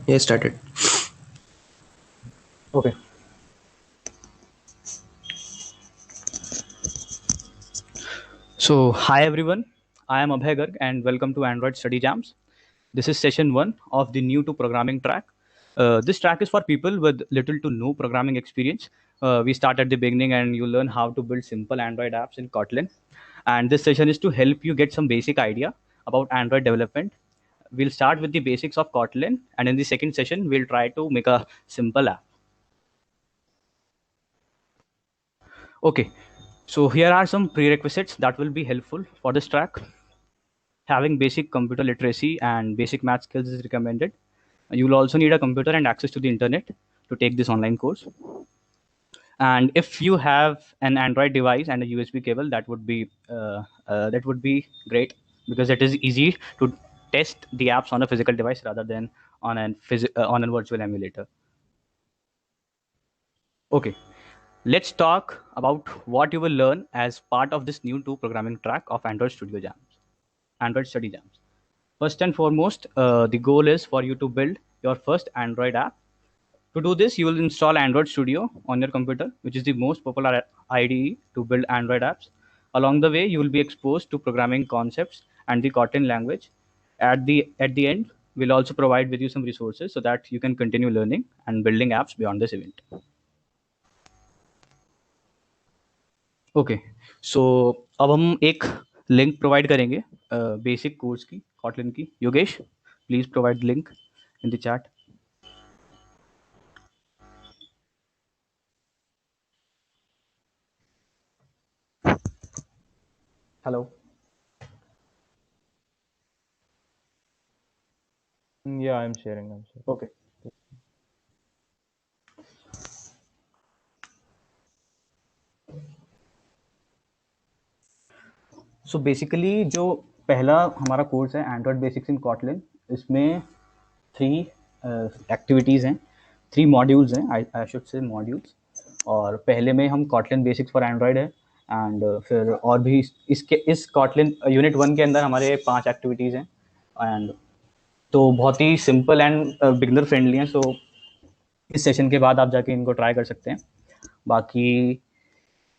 Yeah, started. Okay. So, hi everyone. I am Abhay Garg and welcome to Android Study Jams. This is session one of the new to programming track. This track is for people with little to no programming experience. We start at the beginning and you learn how to build simple Android apps in Kotlin. And this session is to help you get some basic idea about Android development. We'll start with the basics of Kotlin, and in the second session, we'll try to make a simple app. Okay, so here are some prerequisites that will be helpful for this track. Having basic computer literacy and basic math skills is recommended. You will also need a computer and access to the internet to take this online course. And if you have an Android device and a USB cable, that would be great because it is easy to test the apps on a physical device rather than on a virtual emulator. Okay, let's talk about what you will learn as part of this new two programming track of Android Studio Jams, Android Study Jams. First and foremost, the goal is for you to build your first Android app. To do this, you will install Android Studio on your computer, which is the most popular IDE to build Android apps. Along the way, you will be exposed to programming concepts and the Kotlin language. At the end, we'll also provide with you some resources so that you can continue learning and building apps beyond this event. Okay, so अब हम एक link provide करेंगे basic course की Kotlin की. Yogesh, please provide link in the chat. Hello. Yeah, I'm sharing. Okay, so basically जो पहला हमारा course है एंड्रॉयड बेसिक्स इन कॉटलिन, इसमें 3 एक्टिविटीज़ हैं, 3 मॉड्यूल्स हैं, आई शुड से मॉड्यूल्स. और पहले में हम कॉटलिन बेसिक्स फॉर एंड्रॉयड है एंड फिर और भी इस कॉटलिन यूनिट 1 के अंदर हमारे 5 एक्टिविटीज़ हैं एंड तो बहुत ही सिंपल एंड बिगनर फ्रेंडली हैं. सो इस सेशन के बाद आप जाके इनको ट्राई कर सकते हैं. बाकी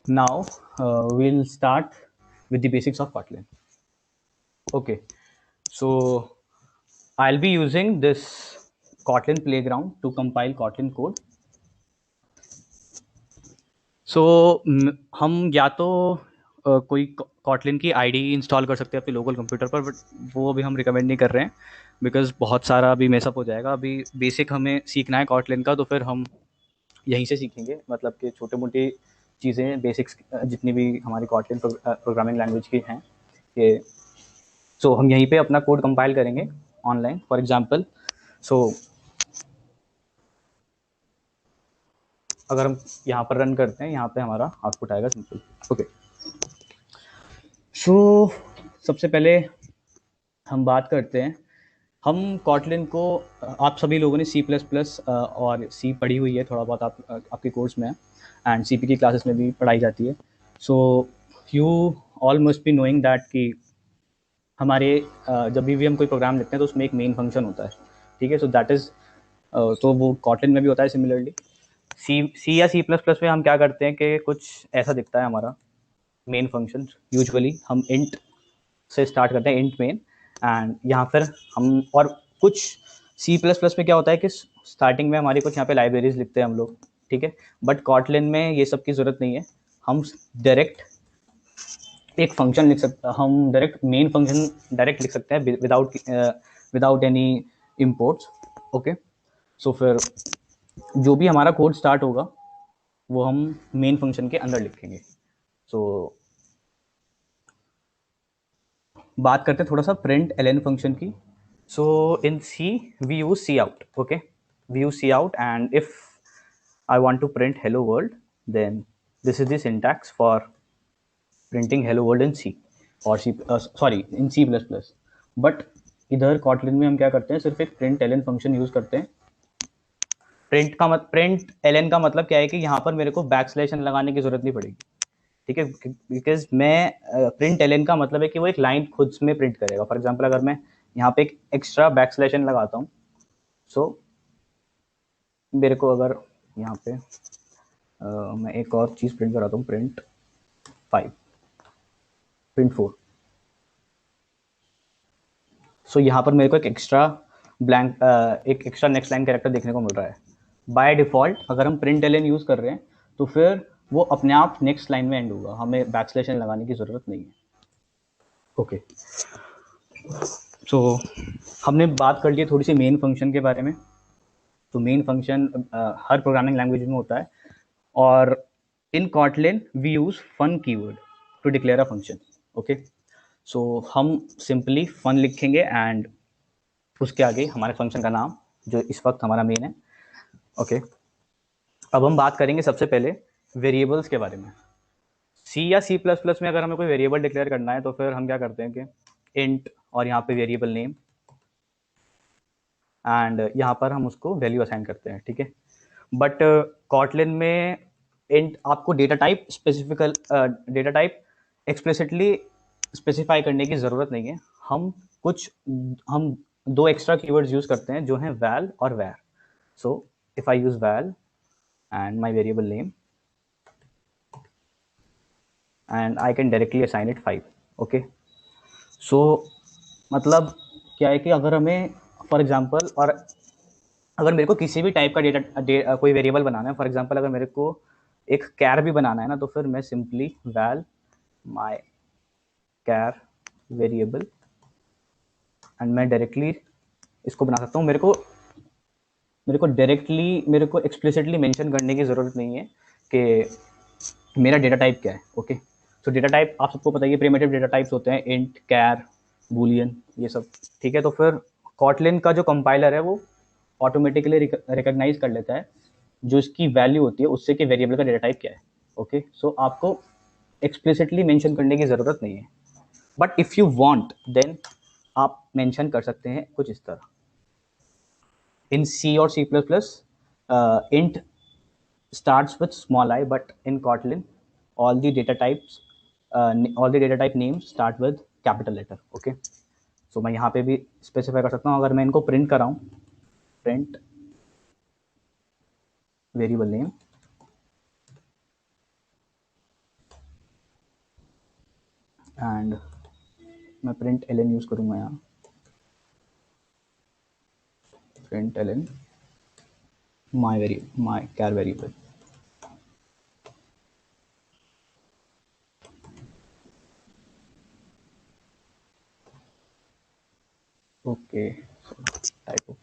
now we'll start with the basics of Kotlin. Okay, so I'll be using this Kotlin playground to compile Kotlin code. So हम या तो कोई Kotlin की IDE इंस्टॉल कर सकते हैं अपने लोकल कंप्यूटर पर, बट वो अभी हम रिकमेंड नहीं कर रहे हैं बिकॉज बहुत सारा अभी मेसअप हो जाएगा. अभी बेसिक हमें सीखना है Kotlin का, तो फिर हम यहीं से सीखेंगे. मतलब कि छोटे मोटी चीज़ें बेसिक्स जितनी भी हमारी Kotlin प्रोग्रामिंग लैंग्वेज की हैं, कि सो हम यहीं पे अपना कोड कंपाइल करेंगे ऑनलाइन. फॉर एग्जांपल, सो अगर हम यहाँ पर रन करते हैं, यहाँ पे हमारा आउटपुट आएगा सिंपल. ओके, सो सबसे पहले हम बात करते हैं. हम Kotlin को, आप सभी लोगों ने C++ और C पढ़ी हुई है थोड़ा बहुत, आपके कोर्स में है एंड CP की क्लासेस में भी पढ़ाई जाती है. So you all must be knowing that कि हमारे जब भी हम कोई प्रोग्राम लिखते हैं तो उसमें एक मेन फंक्शन होता है. ठीक है, सो दैट इज़, तो वो Kotlin में भी होता है सिमिलरली. सी या C++ में हम क्या करते हैं कि कुछ ऐसा दिखता है हमारा मेन फंक्शन. यूजुअली हम इंट से स्टार्ट करते हैं, इंट मेन, एंड यहाँ पर हम और कुछ C++ में क्या होता है कि स्टार्टिंग में हमारी कुछ यहाँ पे लाइब्रेरीज लिखते हैं हम लोग. ठीक है, बट Kotlin में ये सब की ज़रूरत नहीं है. हम डायरेक्ट एक फंक्शन लिख सकते, हम डायरेक्ट मेन फंक्शन डायरेक्ट लिख सकते हैं विदाउट एनी इम्पोर्ट्स. ओके, सो फिर जो भी हमारा कोड स्टार्ट होगा वो हम मेन फंक्शन के अंदर लिखेंगे. सो बात करते हैं थोड़ा सा प्रिंट एलएन फंक्शन की. So in C we use cout. Okay, we use cout and if I want to print hello world, then this is the syntax for printing hello world in C or in C++. But इधर Kotlin में हम क्या करते हैं, सिर्फ एक print LN function use करते हैं. प्रिंट एलएन का मतलब क्या है कि यहाँ पर मेरे को बैकस्लैश एन लगाने की जरूरत नहीं पड़ेगी. ठीक है, बिकॉज मैं प्रिंट एलएन का मतलब है कि वो एक लाइन खुद में प्रिंट करेगा. फॉर एग्जांपल, अगर मैं यहाँ पे एक एक्स्ट्रा बैकस्लैश एन लगाता हूँ, सो मेरे को अगर यहाँ पे मैं एक और चीज़ प्रिंट कराता हूँ, प्रिंट 5, प्रिंट 4। सो यहाँ पर मेरे को एक एक्स्ट्रा ब्लैंक एक एक्स्ट्रा नेक्स्ट लाइन कैरेक्टर देखने को मिल रहा है। बाय डिफ़ॉल्ट अगर हम प्रिंट एल यूज़ कर रहे हैं तो फिर वो अपने आप नेक्स्ट लाइन में एंड होगा, हमें बैकस्लैश एन लगाने की ज़रूरत नहीं है। ओके, सो हमने बात कर ली थोड़ी सी मेन फंक्शन के बारे में। तो मेन फंक्शन हर प्रोग्रामिंग लैंग्वेज में होता है, और in Kotlin we use fun keyword to declare a function. Okay, so हम सिंपली फन लिखेंगे एंड उसके आगे हमारे फंक्शन का नाम जो इस वक्त हमारा मेन है। ओके, अब हम बात करेंगे सबसे पहले वेरिएबल्स के बारे में। सी या सी प्लस प्लस में अगर हमें कोई वेरिएबल डिक्लेयर करना है तो फिर हम क्या करते हैं कि इंट और यहाँ पे वेरिएबल नेम एंड यहाँ पर हम उसको वैल्यू असाइन करते हैं, ठीक है। बट कॉटलिन में इंट आपको data type specifical data type explicitly specify करने की ज़रूरत नहीं है। हम दो एक्स्ट्रा कीवर्ड्स यूज़ करते हैं जो हैं वैल और var. So if I use val and my variable name and I can directly assign it 5। ओके, सो मतलब क्या है कि अगर हमें फॉर एग्जांपल, और अगर मेरे को किसी भी टाइप का कोई वेरिएबल बनाना है, फॉर एग्जांपल अगर मेरे को एक कैर भी बनाना है ना, तो फिर मैं simply val my car variable and मैं डायरेक्टली इसको बना सकता हूँ। मेरे को एक्सप्लिसिटली मेंशन करने की ज़रूरत नहीं है कि मेरा डेटा टाइप क्या है। ओके, तो डेटा टाइप आप सबको पता है, प्रिमिटिव डेटा टाइप्स होते हैं इंट, कैर, बूलियन, ये सब, ठीक है। तो फिर कॉटलिन का जो कंपाइलर है वो ऑटोमेटिकली रिकॉग्नाइज कर लेता है जो इसकी वैल्यू होती है उससे कि वेरिएबल का डेटा टाइप क्या है। ओके, सो आपको एक्सप्लिसिटली मेंशन करने की ज़रूरत नहीं है, but if you want then आप मेंशन कर सकते हैं कुछ इस तरह। इन सी और C plus plus int starts with small I, but in Kotlin all the data types all the data type names start with capital letter. Okay, so मैं यहाँ पे भी स्पेसिफाई कर सकता हूँ, अगर मैं इनको प्रिंट कर रहा हूँ, प्रिंट वेरिएबल नेम एंड मैं प्रिंट एल एन यूज़ करूँगा यहाँ, प्रिंट एल एन माई कैर वेरिएबल। ओके, टाइप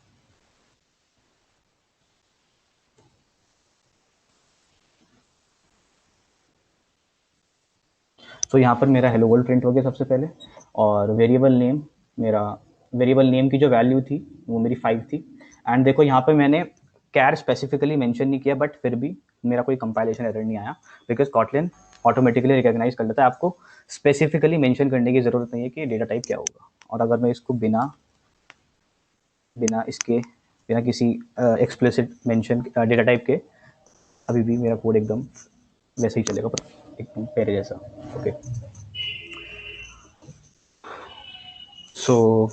तो यहाँ पर मेरा हेलो वर्ल्ड प्रिंट हो गया सबसे पहले, और वेरिएबल नेम की जो वैल्यू थी वो मेरी 5 थी। एंड देखो यहाँ पे मैंने कैर स्पेसिफिकली मेंशन नहीं किया, बट फिर भी मेरा कोई कंपाइलेशन एरर नहीं आया, बिकॉज कॉटलिन ऑटोमेटिकली रिकॉग्नाइज कर लेता है, आपको स्पेसिफिकली मेंशन करने की ज़रूरत नहीं है कि डेटा टाइप क्या होगा। और अगर मैं इसको बिना बिना इसके बिना किसी एक्सप्लिसिट मेंशन डेटा टाइप के, अभी भी मेरा कोड एकदम वैसे ही चलेगा, पर एकदम पहले जैसा। ओके, सो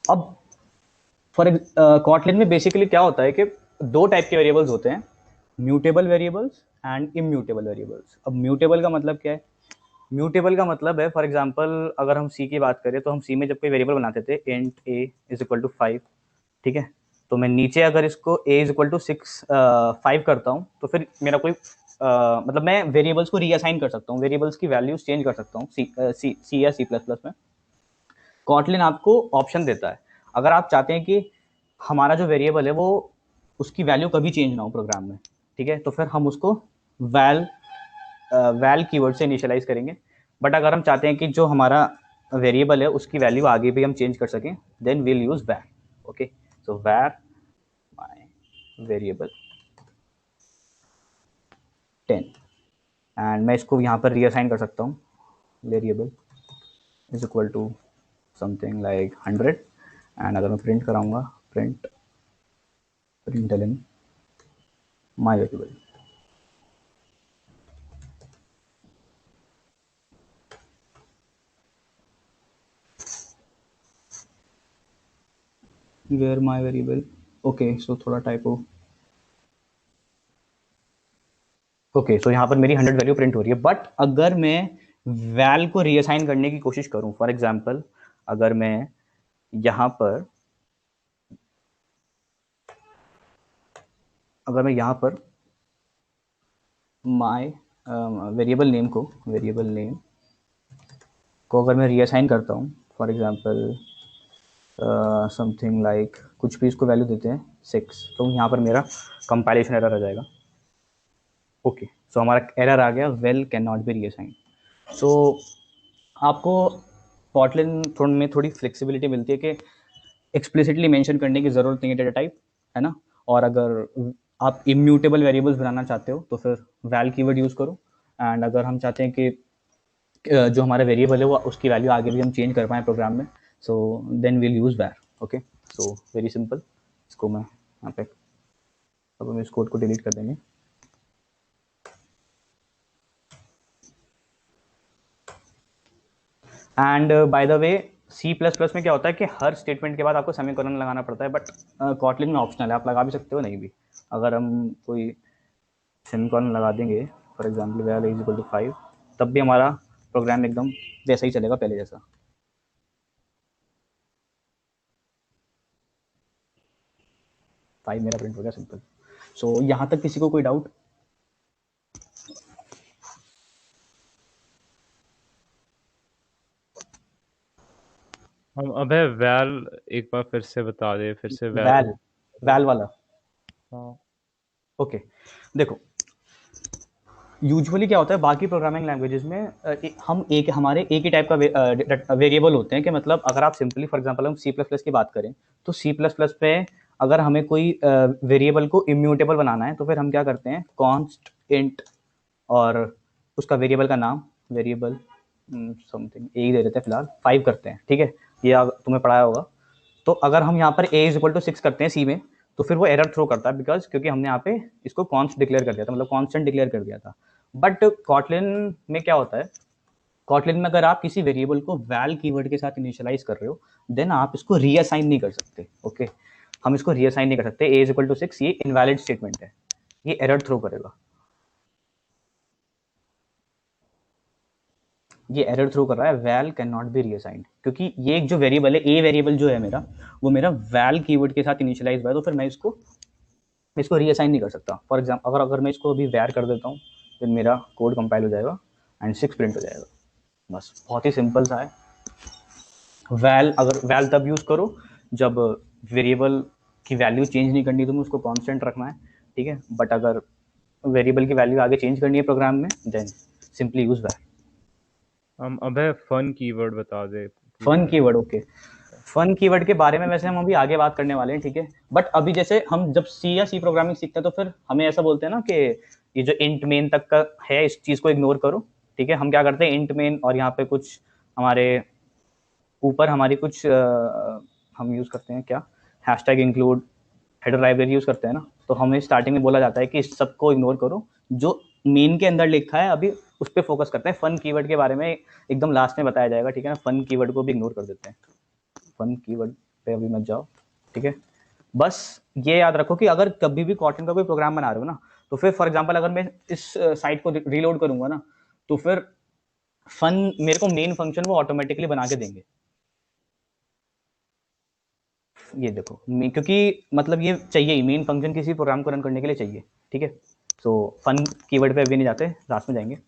अब कॉटलिन में बेसिकली क्या होता है कि दो टाइप के वेरिएबल्स होते हैं, mutable variables and immutable variables. अब म्यूटेबल का मतलब क्या है? म्यूटेबल का मतलब है, फॉर एग्जांपल अगर हम सी की बात करें तो हम सी में जब कोई वेरिएबल बनाते थे int a is equal to 5, ठीक है, तो मैं नीचे अगर इसको ए इज इक्वल टू 5 करता हूँ तो फिर मेरा कोई मतलब मैं वेरिएबल्स को रीअसाइन कर सकता हूँ, वेरिएबल्स की वैल्यूज चेंज कर सकता हूँ सी या सी प्लस प्लस में। कॉटलिन आपको ऑप्शन देता है, अगर आप चाहते हैं कि हमारा जो वेरिएबल है वो उसकी वैल्यू कभी चेंज ना हो प्रोग्राम में, ठीक है, तो फिर हम उसको वैल वैल कीवर्ड से इनिशियलाइज करेंगे। बट अगर हम चाहते हैं कि जो हमारा वेरिएबल है उसकी वैल्यू आगे भी हम चेंज कर सकें, देन वील यूज वैर। ओके, सो वैर माई वेरिएबल 10 एंड मैं इसको यहाँ पर रीअसाइन कर सकता हूँ, variable is equal to something like 100। And अगर मैं प्रिंट कराऊंगा, print println my variable, where my variable okay so थोड़ा टाइपो। ओके सो यहाँ पर मेरी 100 वैल्यू प्रिंट हो रही है, बट अगर मैं वैल को रीअसाइन करने की कोशिश करूं, फॉर एग्जांपल अगर मैं यहाँ पर माय वेरिएबल नेम को अगर मैं रीअसाइन करता हूँ, फॉर एग्जांपल समथिंग लाइक कुछ भी इसको वैल्यू देते हैं 6, तो यहाँ पर मेरा कंपाइलेशन एरर आ जाएगा। ओके सो हमारा एरर आ गया, val can not be reassign. So आपको कॉटलिन में थोड़ी फ्लेक्सिबिलिटी मिलती है कि एक्सप्लिसिटली मेंशन करने की ज़रूरत नहीं है डेटा टाइप, है ना। और अगर आप इम्यूटेबल वेरिएबल्स बनाना चाहते हो तो फिर वैल कीवर्ड यूज़ करो। एंड अगर हम चाहते हैं कि जो हमारा वेरिएबल है वो उसकी वैल्यू आगे भी हम चेंज कर पाएँ प्रोग्राम में, सो देन विल यूज़ वैर। Okay so very simple. इसको मैं यहाँ पे अब हम इस कोड को डिलीट कर देंगे। And by the way C plus plus में क्या होता है कि हर स्टेटमेंट के बाद आपको सेमीकोलन लगाना पड़ता है, बट कॉटलिन में ऑप्शनल है, आप लगा भी सकते हो नहीं भी। अगर हम कोई सेमीकोलन लगा देंगे, for example val is equal to 5, तब भी हमारा प्रोग्राम एकदम वैसा ही चलेगा पहले जैसा। 5 मेरा प्रिंट हो गया, सिंपल। सो यहाँ तक किसी को कोई डाउट? हम अबे वैल एक बार फिर से बता दे, फिर से वैल। वैल वाला। हाँ। ओके देखो, यूजुअली क्या होता है बाकी प्रोग्रामिंग लैंग्वेजेस में हम हमारे एक ही टाइप का वेरिएबल होते हैं कि मतलब अगर आप सिंपली फॉर एग्जांपल हम सी प्लस प्लस की बात करें तो सी प्लस प्लस पे अगर हमें कोई वेरिएबल को इम्यूटेबल बनाना है तो फिर हम क्या करते हैं, कॉन्स्ट इंट और उसका वेरिएबल का नाम वेरिएबल समथिंग ए ही दे देते हैं, फिलहाल 5 करते हैं, ठीक है। ये तुम्हें पढ़ाया होगा। तो अगर हम यहाँ पर a इज इक्वल टू 6 करते हैं सी में, तो फिर वो एरर थ्रो करता है बिकॉज क्योंकि हमने यहाँ पे इसको कॉन्स्ट डिक्लेयर कर दिया था, मतलब कॉन्स्टेंट डिक्लेयर कर दिया था। बट कॉटलिन में क्या होता है, कॉटलिन में अगर आप किसी वेरिएबल को वैल कीवर्ड के साथ इनिशियलाइज कर रहे हो देन आप इसको रीअसाइन नहीं कर सकते। ओके हम इसको रीअसाइन नहीं कर सकते। a इज इक्वल टू 6 ये इनवैलिड स्टेटमेंट है, ये एरर थ्रो करेगा, ये एरर थ्रो कर रहा है, वैल कैन नॉट बी रीअसाइंड, क्योंकि ये एक जो वेरिएबल है ए वेरिएबल जो है मेरा, वो मेरा वैल कीवर्ड के साथ इनिशियलाइज हुआ है, तो फिर मैं इसको रीअसाइन नहीं कर सकता। फॉर एग्जाम्पल अगर मैं इसको अभी वैर कर देता हूँ फिर मेरा कोड कंपाइल हो जाएगा एंड 6 प्रिंट हो जाएगा। बस बहुत ही सिंपल सा है। वैल तब यूज़ करो जब वेरिएबल की वैल्यू चेंज नहीं करनी, तुम्हें उसको कांस्टेंट रखना है, ठीक है। बट अगर वेरिएबल की वैल्यू आगे चेंज करनी है प्रोग्राम में देन सिंपली यूज वैल। हम अबे फन कीवर्ड बता दे फन पूछा। Keyword, okay. फन कीवर्ड के बारे में वैसे हम अभी आगे बात करने वाले हैं, ठीक है। बट अभी जैसे हम जब सी या सी प्रोग्रामिंग सीखते हैं तो फिर हमें ऐसा बोलते हैं ना कि ये जो इंट मेन तक का है इस चीज़ को इग्नोर करो, ठीक है। हम क्या करते हैं, इंट मेन और यहाँ पे कुछ हमारे ऊपर हमारी कुछ हम यूज़ करते हैं क्या, hashtag include header library use करते हैं ना। तो हमें स्टार्टिंग में बोला जाता है कि इस सबको इग्नोर करो, जो मेन के अंदर लिखा है अभी उस पर फोकस करते हैं। फन कीवर्ड के बारे में एकदम लास्ट में बताया जाएगा, ठीक है ना। फन कीवर्ड को भी इग्नोर कर देते हैं, फन कीवर्ड पे अभी मत जाओ, ठीक है। बस ये याद रखो कि अगर कभी भी कॉटन का कोई प्रोग्राम बना रहे हो ना, तो फिर फॉर एग्जांपल अगर मैं इस साइट को रीलोड करूंगा ना, तो फिर फन मेरे को मेन फंक्शन वो ऑटोमेटिकली बना के देंगे। ये देखो क्योंकि मतलब ये चाहिए ही, मेन फंक्शन किसी प्रोग्राम को रन करने के लिए चाहिए, ठीक है। सो फन कीवर्ड पे अभी नहीं जाते, लास्ट में जाएंगे।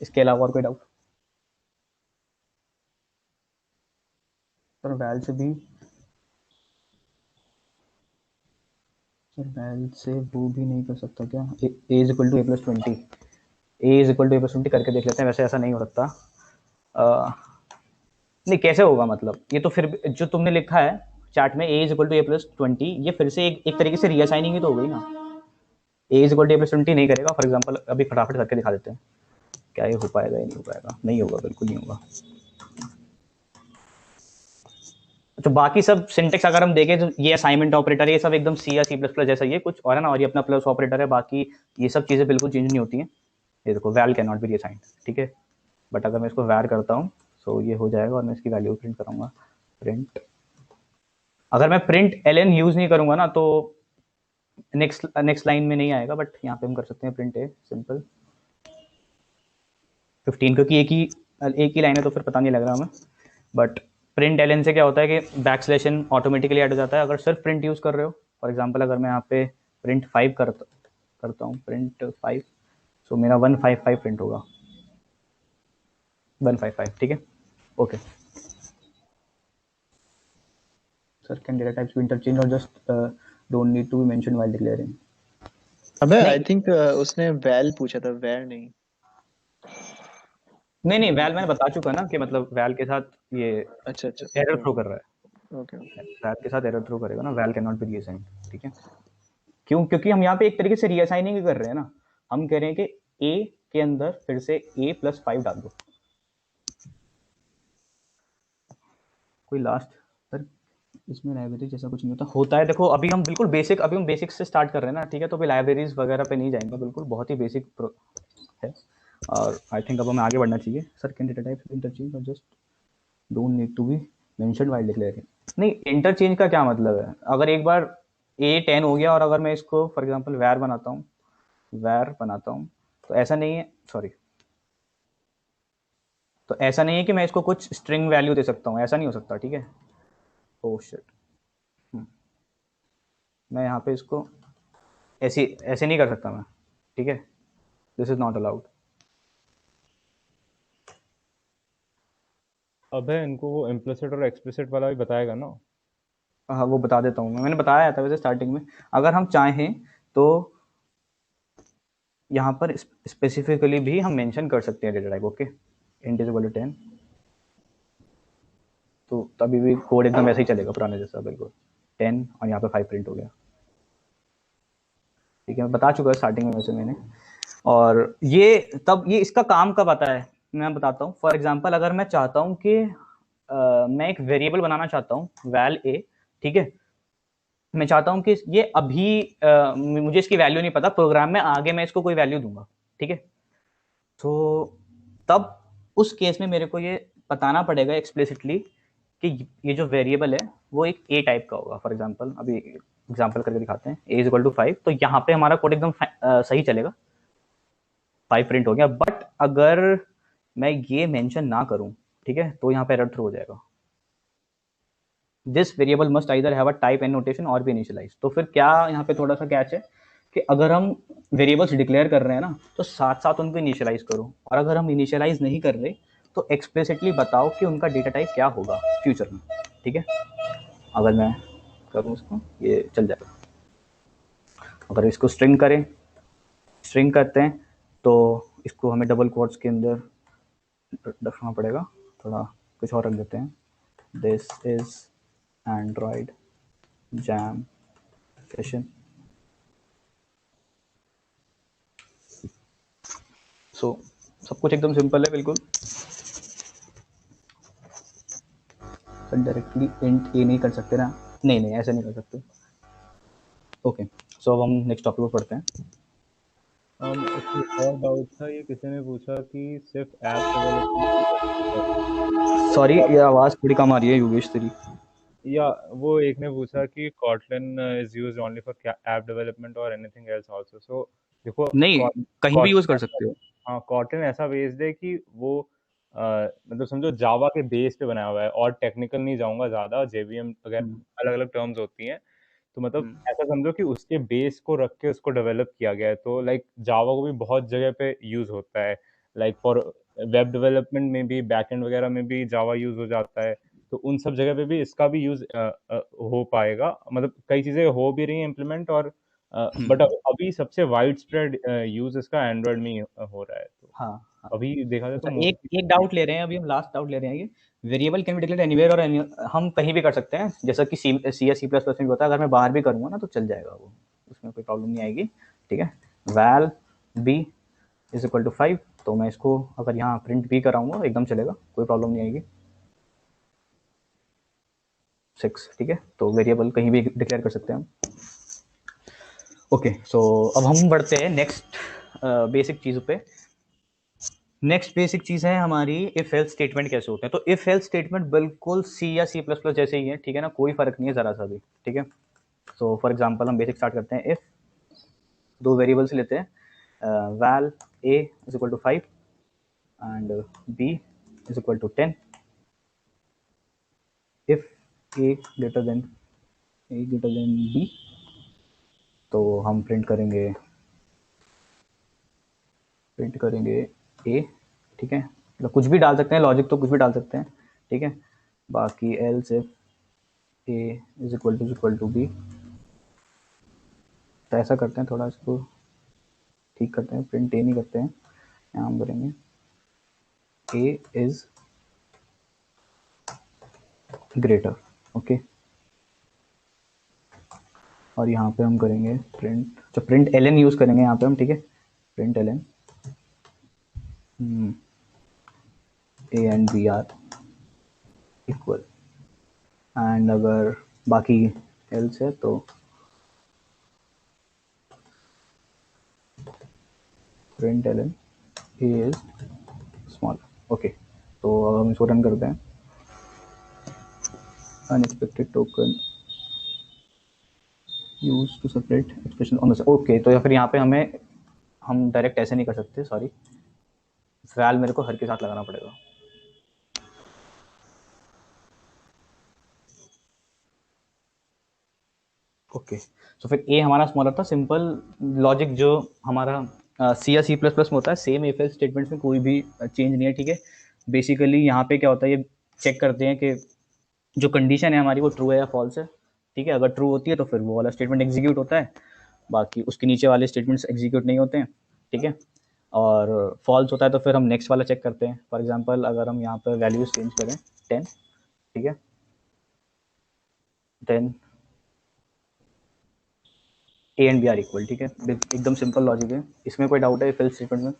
इसके अलावा और कोई डाउट? सर वैल से भी, सर वैल से वो भी नहीं कर सकता क्या, A is equal to A plus 20, A is equal to A plus 20 करके देख लेते हैं। वैसे ऐसा नहीं हो सकता, नहीं कैसे होगा, मतलब ये तो फिर जो तुमने लिखा है चैट में A is equal to A plus 20, ये फिर से एक तरीके से रीअसाइनिंग ही तो हो गई ना। A is equal to A plus 20 नहीं करेगा। फॉर एग्जाम्पल अभी फटाफट करके दिखा देते हैं क्या ये हो पाएगा या नहीं हो पाएगा। नहीं होगा, बिल्कुल नहीं होगा। तो बाकी सब सिंटेक्स अगर हम देखें तो ये असाइनमेंट ऑपरेटर ये सब एकदम सी या सी प्लस प्लस जैसा, ये कुछ और है ना, और ये अपना प्लस ऑपरेटर है, बाकी ये सब चीज़ें बिल्कुल चेंज नहीं होती हैं। ये देखो वैल कैन नॉट बी रीअसाइंड, ठीक है। बट अगर मैं इसको वैर करता हूँ सो ये हो जाएगा और मैं इसकी वैल्यू प्रिंट करूँगा, प्रिंट अगर मैं प्रिंट एलन यूज नहीं करूंगा ना तो नेक्स्ट लाइन में नहीं आएगा, बट यहाँ पे हम कर सकते हैं प्रिंट ए सिंपल 15, क्योंकि एक ही लाइन है तो फिर पता नहीं लग रहा हमें। बट प्रिंट एलन से क्या होता है कि बैकस्लैशन ऑटोमेटिकली ऐड हो जाता है अगर सिर्फ प्रिंट यूज कर रहे हो। फॉर एग्जाम्पल अगर मैं यहाँ पे प्रिंट 5 करता हूँ प्रिंट 5, सो मेरा 155 प्रिंट होगा 155, ठीक है। Okay sir, can data types be interchange और just don't need to be mention while declaring? अबे आई थिंक उसने वैल पूछा था, वेयर नहीं। नहीं वैल मैंने बता चुका ना कि मतलब वैल के साथ ये अच्छा एरर थ्रो कर रहा है। ओके वैल के साथ एरर थ्रो करेगा ना, वैल कैन नॉट बी रीअसाइंड, ठीक है। क्यों? क्योंकि हम यहाँ पे एक तरीके से रीअसाइनिंग कर रहे हैं ना। हम कह रहे हैं कि ए के अंदर फिर से a+5 डाल दो। कोई लास्ट सर इसमें लाइब्रेरी जैसा कुछ नहीं होता है। देखो अभी हम बेसिक से स्टार्ट कर रहे हैं ना, ठीक है। तो अभी लाइब्रेरीज वगैरह पे नहीं जाएंगे, बिल्कुल बहुत ही बेसिक है। और आई थिंक अब हमें आगे बढ़ना चाहिए। Sir can data types interchange और just don't need to be mentioned while declaring? नहीं, इंटरचेंज का क्या मतलब है? अगर एक बार a10 हो गया और अगर मैं इसको फॉर एग्जांपल वैर बनाता हूँ तो ऐसा नहीं है, सॉरी, तो ऐसा नहीं है कि मैं इसको कुछ स्ट्रिंग वैल्यू दे सकता हूँ, ऐसा नहीं हो सकता, ठीक है। ओह शिट, मैं यहाँ पे इसको ऐसे नहीं कर सकता मैं, ठीक है। This is not allowed. अबे इनको वो इम्प्लिसिट और एक्सप्लिसिट वाला भी बताएगा ना। हाँ वो बता देता हूँ मैंने बताया था वैसे स्टार्टिंग में। अगर हम चाहें तो यहाँ पर स्पेसिफिकली भी हम मेंशन कर सकते हैं data type. Okay, int is equal to 10, तो तभी भी कोड एकदम ऐसे ही चलेगा पुराने जैसा, बिल्कुल 10 और यहाँ पे 5 प्रिंट हो गया, ठीक है। मैं बता चुका स्टार्टिंग में वैसे मैंने। और ये इसका काम कब आता है मैं बताता हूँ। फॉर एग्जांपल अगर मैं चाहता हूँ कि मैं एक वेरिएबल बनाना चाहता हूँ वैल ए, ठीक है। मैं चाहता हूँ कि ये अभी मुझे इसकी वैल्यू नहीं पता, प्रोग्राम में आगे मैं इसको कोई वैल्यू दूंगा, ठीक है। तो तब उस केस में मेरे को ये बताना पड़ेगा एक्सप्लिसिटली कि ये जो वेरिएबल है वो एक ए टाइप का होगा। फॉर एग्जांपल अभी एग्जांपल करके दिखाते हैं, a इक्वल टू 5, तो यहाँ पे हमारा कोड एकदम सही चलेगा, 5 प्रिंट हो गया। बट अगर मैं ये मेंशन ना करूं, ठीक है, तो यहाँ पे एरर थ्रो हो जाएगा। This variable must either have a type and notation और भी इनिशियलाइज। तो फिर क्या यहाँ पे थोड़ा सा कैच है कि अगर हम वेरिएबल्स डिक्लेयर कर रहे हैं ना तो साथ साथ उनको इनिशियलाइज करो, और अगर हम इनिशियलाइज नहीं कर रहे तो एक्सप्लिसिटली बताओ कि उनका डेटा टाइप क्या होगा फ्यूचर में, ठीक है। अगर मैं करूँ इसको, ये चल जाएगा। अगर इसको स्ट्रिंग करते हैं तो इसको हमें डबल कोट्स के अंदर रखना पड़ेगा, थोड़ा कुछ और रख देते हैं। This is Android jam session. So सब कुछ एकदम सिंपल है बिल्कुल। सर डायरेक्टली इंट ए नहीं कर सकते ना? नहीं ऐसे नहीं कर सकते। ओके, सो अब हम नेक्स्ट टॉपिक पर पढ़ते हैं। एक और डाउट था, ये किसी ने पूछा कि सिर्फ ऐप डेवलपमेंट। सॉरी ये आवाज़ थोड़ी कम आ रही है योगेश तेरी। या वो एक ने पूछा कि Kotlin is used only for app development और एनीथिंग एल्स आल्सो। सो देखो नहीं, कहीं भी यूज़ कर सकते हो। हाँ, Kotlin ऐसा बेस्ड है कि वो मतलब समझो जावा के बेस पे बनाया हुआ है, और टेक्निकल नहीं जाऊंगा ज्यादा, जेवीएम वगैरह अलग अलग टर्म्स होती हैं, तो मतलब ऐसा समझो कि उसके बेस को रख के उसको डेवलप किया गया है। तो लाइक जावा को भी बहुत जगह पे यूज होता है, लाइक फॉर वेब डेवलपमेंट में भी, बैकएंड वगैरह में भी जावा यूज हो जाता है। तो उन सब जगह पे भी इसका भी यूज हो पाएगा, मतलब कई चीजें हो भी रही हैं इम्प्लीमेंट, और बट अभी सबसे वाइड स्प्रेड यूज इसका एंड्रॉयड में ही हो रहा है। तो हाँ अभी देखा जाए तो अच्छा, एक डाउट ले रहे हैं अभी हम, लास्ट डाउट ले रहे हैं। ये variable can be declared anywhere और हम कहीं भी कर सकते हैं, जैसा कि सी या सी प्लस प्लस में भी होता है। अगर मैं बाहर भी करूँगा ना तो चल जाएगा वो, उसमें कोई प्रॉब्लम नहीं आएगी, ठीक है। Val b is equal to 5, तो मैं इसको अगर यहाँ प्रिंट भी कराऊंगा एकदम चलेगा, कोई प्रॉब्लम नहीं आएगी। 6, ठीक है। तो वेरिएबल कहीं भी डिक्लेयर कर सकते हैं हम। ओके, सो अब हम बढ़ते हैं नेक्स्ट बेसिक चीज़ों पे। नेक्स्ट बेसिक चीज है हमारी इफ एल्स स्टेटमेंट कैसे होते हैं। तो इफ एल्स स्टेटमेंट बिल्कुल सी या सी प्लस प्लस जैसे ही है, ठीक है ना, कोई फर्क नहीं है जरा सा भी, ठीक है। सो फॉर एग्जांपल हम बेसिक स्टार्ट करते हैं। इफ दो वेरिएबल्स लेते हैं, val a is equal to 5 and b is equal to 10, if a greater than b, तो हम प्रिंट करेंगे a, ठीक है। मतलब कुछ भी डाल सकते हैं, लॉजिक तो कुछ भी डाल सकते हैं, ठीक है। बाकी else if a is equal to b, तो ऐसा करते हैं, थोड़ा इसको ठीक करते हैं, प्रिंट ए नहीं करते हैं, यहाँ हम करेंगे a इज ग्रेटर, ओके। और यहाँ पे हम करेंगे प्रिंट एल यूज करेंगे यहाँ पे हम, ठीक है। Print L a and b are equal, and अगर बाकी एल्स है तो println a is small, okay. तो अब हम इसको रन करते हैं। Unexpected token use to separate expression on the, okay. तो या फिर यहाँ पे हम डायरेक्ट ऐसे नहीं कर सकते, सॉरी, वैल मेरे को हर के साथ लगाना पड़ेगा। ओके, सो फिर ए हमारा स्मॉलर था। सिंपल लॉजिक जो हमारा सी या सी प्लस प्लस में होता है, सेम इफ एल्स स्टेटमेंट में कोई भी चेंज नहीं है, ठीक है। बेसिकली यहाँ पे क्या होता है, ये चेक करते हैं कि जो कंडीशन है हमारी वो ट्रू है या फॉल्स है, ठीक है। अगर ट्रू होती है तो फिर वो वाला स्टेटमेंट एग्जीक्यूट होता है, बाकी उसके नीचे वाले स्टेटमेंट्स एग्जीक्यूट नहीं होते हैं, ठीक है। और फॉल्स होता है तो फिर हम नेक्स्ट वाला चेक करते हैं। फॉर एग्जांपल अगर हम यहाँ पर वैल्यूज चेंज करें 10, ठीक है, then a and b are equal, ठीक है। एकदम सिंपल लॉजिक है, इसमें कोई डाउट है इफ एल्स स्टेटमेंट में?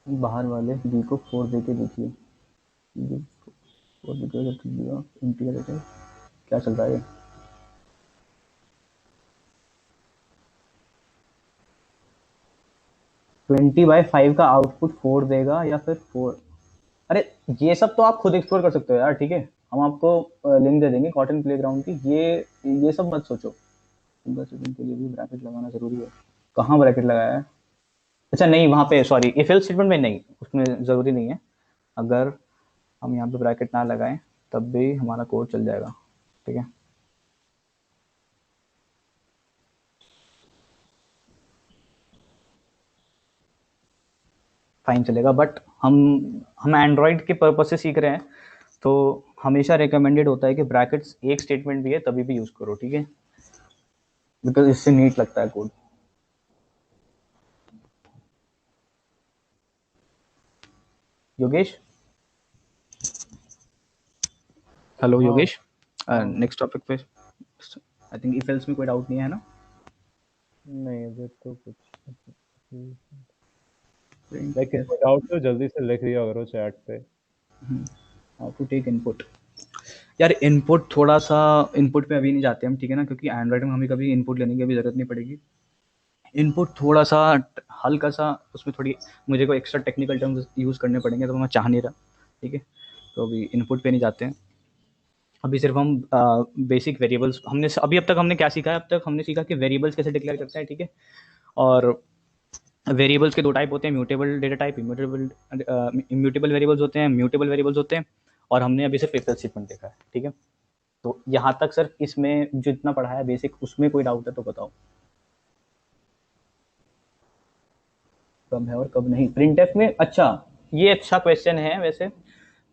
बाहर वाले बी को 4 दे के देखिए, 4 दे के दिया इंटीग्रेटर, क्या चल रहा है? 20/5 का आउटपुट 4 देगा या फिर 4? अरे ये सब तो आप खुद एक्सप्लोर कर सकते हो यार, ठीक है। हम आपको लिंक दे देंगे कॉटन प्लेग्राउंड की, ये सब मत सोचो। बस इनके लिए भी ब्रैकेट लगाना जरूरी है। कहाँ ब्रैकेट लगाया है? अच्छा नहीं, वहाँ पे सॉरी, इफ एल्स स्टेटमेंट में नहीं, उसमें ज़रूरी नहीं है। अगर हम यहाँ पे ब्रैकेट ना लगाएं तब भी हमारा कोड चल जाएगा, ठीक है। फाइन चलेगा, बट हम एंड्रॉयड के पर्पज से सीख रहे हैं, तो हमेशा रिकमेंडेड होता है कि ब्रैकेट्स एक स्टेटमेंट भी है तभी भी यूज़ करो, ठीक है, बिकॉज इससे नीट लगता है कोड। योगेश, हेलो हाँ योगेश, हाँ। नेक्स्ट टॉपिक पे आई थिंक इफ एल्स में कोई डाउट नहीं है ना? नहीं अभी तो कुछ प्रिंट लाइक एफ, डाउट तो जल्दी से लिख दिया करो चैट पे। How to take input. यार इनपुट थोड़ा सा, इनपुट पे अभी नहीं जाते हम, ठीक है ना, क्योंकि एंड्रॉइड में हमें कभी इनपुट लेने की अभी जरूरत नहीं पड़ेगी। इनपुट थोड़ा सा हल्का सा, उसमें थोड़ी मुझे को एक्स्ट्रा टेक्निकल टर्म्स यूज़ करने पड़ेंगे, तो मैं चाह नहीं रहा, ठीक है। तो अभी इनपुट पे नहीं जाते हैं, अभी सिर्फ हम बेसिक वेरिएबल्स हमने अभी अब तक हमने क्या सीखा है? अब तक हमने सीखा कि वेरिएबल्स कैसे डिक्लेयर करते हैं, ठीक है। और वेरिएबल्स के दो टाइप होते हैं, mutable data type, immutable variables होते हैं, म्यूटेबल वेरिएबल्स होते हैं। और हमने अभी सिर्फ इफ एल्स स्टेटमेंट देखा है, ठीक है। तो यहाँ तक सर इसमें जो इतना पढ़ा है बेसिक, उसमें कोई डाउट है तो बताओ। कब है और कब नहीं प्रिंट एफ में? अच्छा, ये अच्छा क्वेश्चन है वैसे।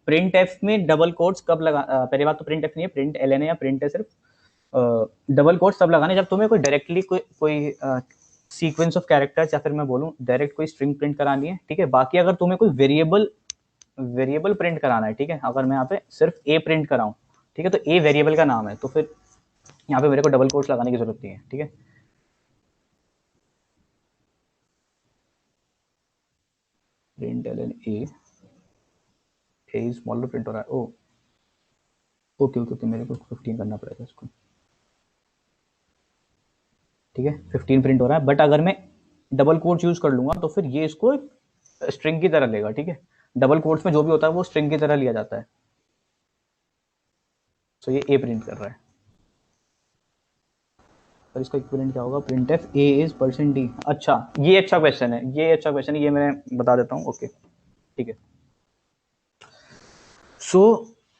प्रिंट एफ में डबल कोट्स कब लगा, पहली बात तो प्रिंट एफ नहीं है, प्रिंट एल एन है या प्रिंट है सिर्फ। डबल कोट्स तब लगाने जब तुम्हें कोई डायरेक्टली कोई सीक्वेंस ऑफ कैरेक्टर्स, या फिर मैं बोलूँ डायरेक्ट कोई स्ट्रिंग प्रिंट करानी है, ठीक है। बाकी अगर तुम्हें कोई वेरिएबल प्रिंट कराना है, ठीक है, अगर मैं यहाँ पे सिर्फ ए प्रिंट कराऊँ, ठीक है, तो ए वेरिएबल का नाम है, तो फिर यहाँ पे मेरे को डबल कोट्स लगाने की जरूरत नहीं है, ठीक है। Print L N a smaller print हो रहा है, ओ ओके ओके ओके, मेरे को 15 करना पड़ेगा इसको। ठीक है 15 प्रिंट हो रहा है, बट अगर मैं डबल कोट्स यूज कर लूंगा तो फिर ये इसको स्ट्रिंग की तरह लेगा, ठीक है। डबल कोट्स में जो भी होता है वो स्ट्रिंग की तरह लिया जाता है। तो ये ए प्रिंट कर रहा है, और इसका इक्विवेलेंट क्या होगा, print F A is percent D. अच्छा ये अच्छा क्वेश्चन है, ये अच्छा क्वेश्चन है, ये मैं बता देता हूँ। ओके ठीक है। सो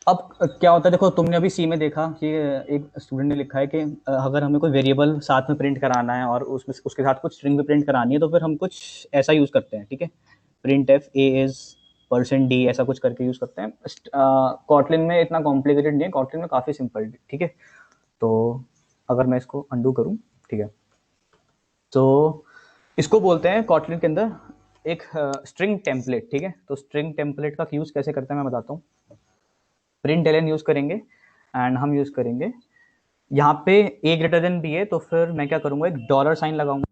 अब क्या होता है, देखो तुमने अभी सी में देखा कि एक स्टूडेंट ने लिखा है कि अगर हमें कोई वेरिएबल साथ में प्रिंट कराना है और उसके साथ कुछ स्ट्रिंग भी प्रिंट करानी है तो फिर हम कुछ ऐसा यूज करते हैं, ठीक है। Print F A is percent D ऐसा कुछ करके यूज करते हैं। कॉटलिन में इतना कॉम्प्लिकेटेड नहीं है, कॉटलिन में काफी सिंपल, ठीक है। तो अगर मैं इसको अंडू करूं, ठीक है, तो इसको बोलते हैं कॉटलिन के अंदर एक स्ट्रिंग टेम्पलेट, ठीक है। तो स्ट्रिंग टेम्पलेट का यूज कैसे करते हैं मैं बताता हूँ। प्रिंट एलन यूज करेंगे एंड हम यूज करेंगे यहाँ पे ए ग्रेटर देन बी है, तो फिर मैं क्या करूंगा, एक डॉलर साइन लगाऊंगा।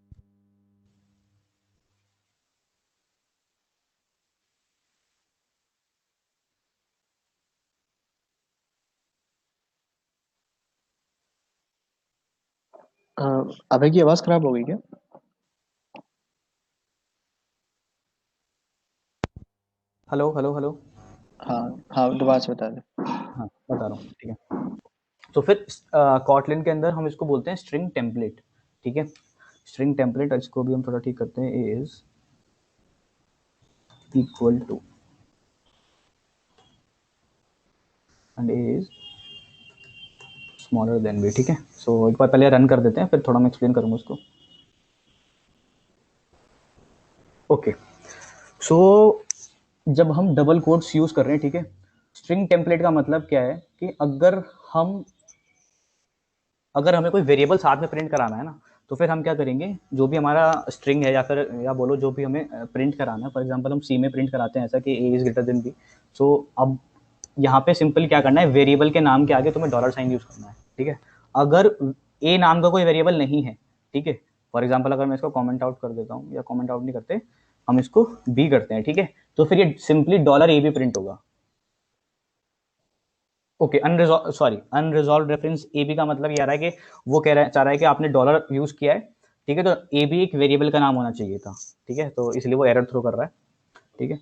अबे की आवाज खराब हो गई क्या? Hello hello hello. हाँ हाँ, दोबारा से बता दे। हाँ बता रहा हूँ, ठीक है। तो फिर कॉटलिन के अंदर हम इसको बोलते हैं स्ट्रिंग टेम्पलेट, ठीक है। स्ट्रिंग टेम्पलेट, इसको भी हम थोड़ा ठीक करते हैं, A is equal to and A is smaller than B, ठीक है। सो एक बार पहले रन कर देते हैं, फिर थोड़ा मैं एक्सप्लेन करूंगा उसको। ओके सो जब हम डबल कोट्स यूज कर रहे हैं, ठीक है, स्ट्रिंग टेम्पलेट का मतलब क्या है कि अगर हमें कोई वेरिएबल साथ में प्रिंट कराना है ना, तो फिर हम क्या करेंगे, जो भी हमारा स्ट्रिंग है या बोलो जो भी हमें प्रिंट कराना है, फॉर एग्जांपल हम सी में प्रिंट कराते हैं ऐसा कि ए इज ग्रेटर देन बी। सो अब यहाँ पे सिंपल क्या करना है, वेरिएबल के नाम के आगे तुम्हें डॉलर साइन यूज करना है, ठीक है। अगर ए नाम का कोई वेरिएबल नहीं है, ठीक है, फॉर एग्जाम्पल अगर मैं इसको कॉमेंट आउट कर देता हूँ, या कॉमेंट आउट नहीं करते, हम इसको बी करते हैं, ठीक है, तो फिर ये सिंपली डॉलर ए भी प्रिंट होगा। Okay unresolved reference a b का मतलब ये आ रहा है कि वो चाह रहा है कि आपने डॉलर यूज किया है, ठीक है, तो ए बी एक वेरिएबल का नाम होना चाहिए था, ठीक है, तो इसलिए वो एरर थ्रो कर रहा है, ठीक है।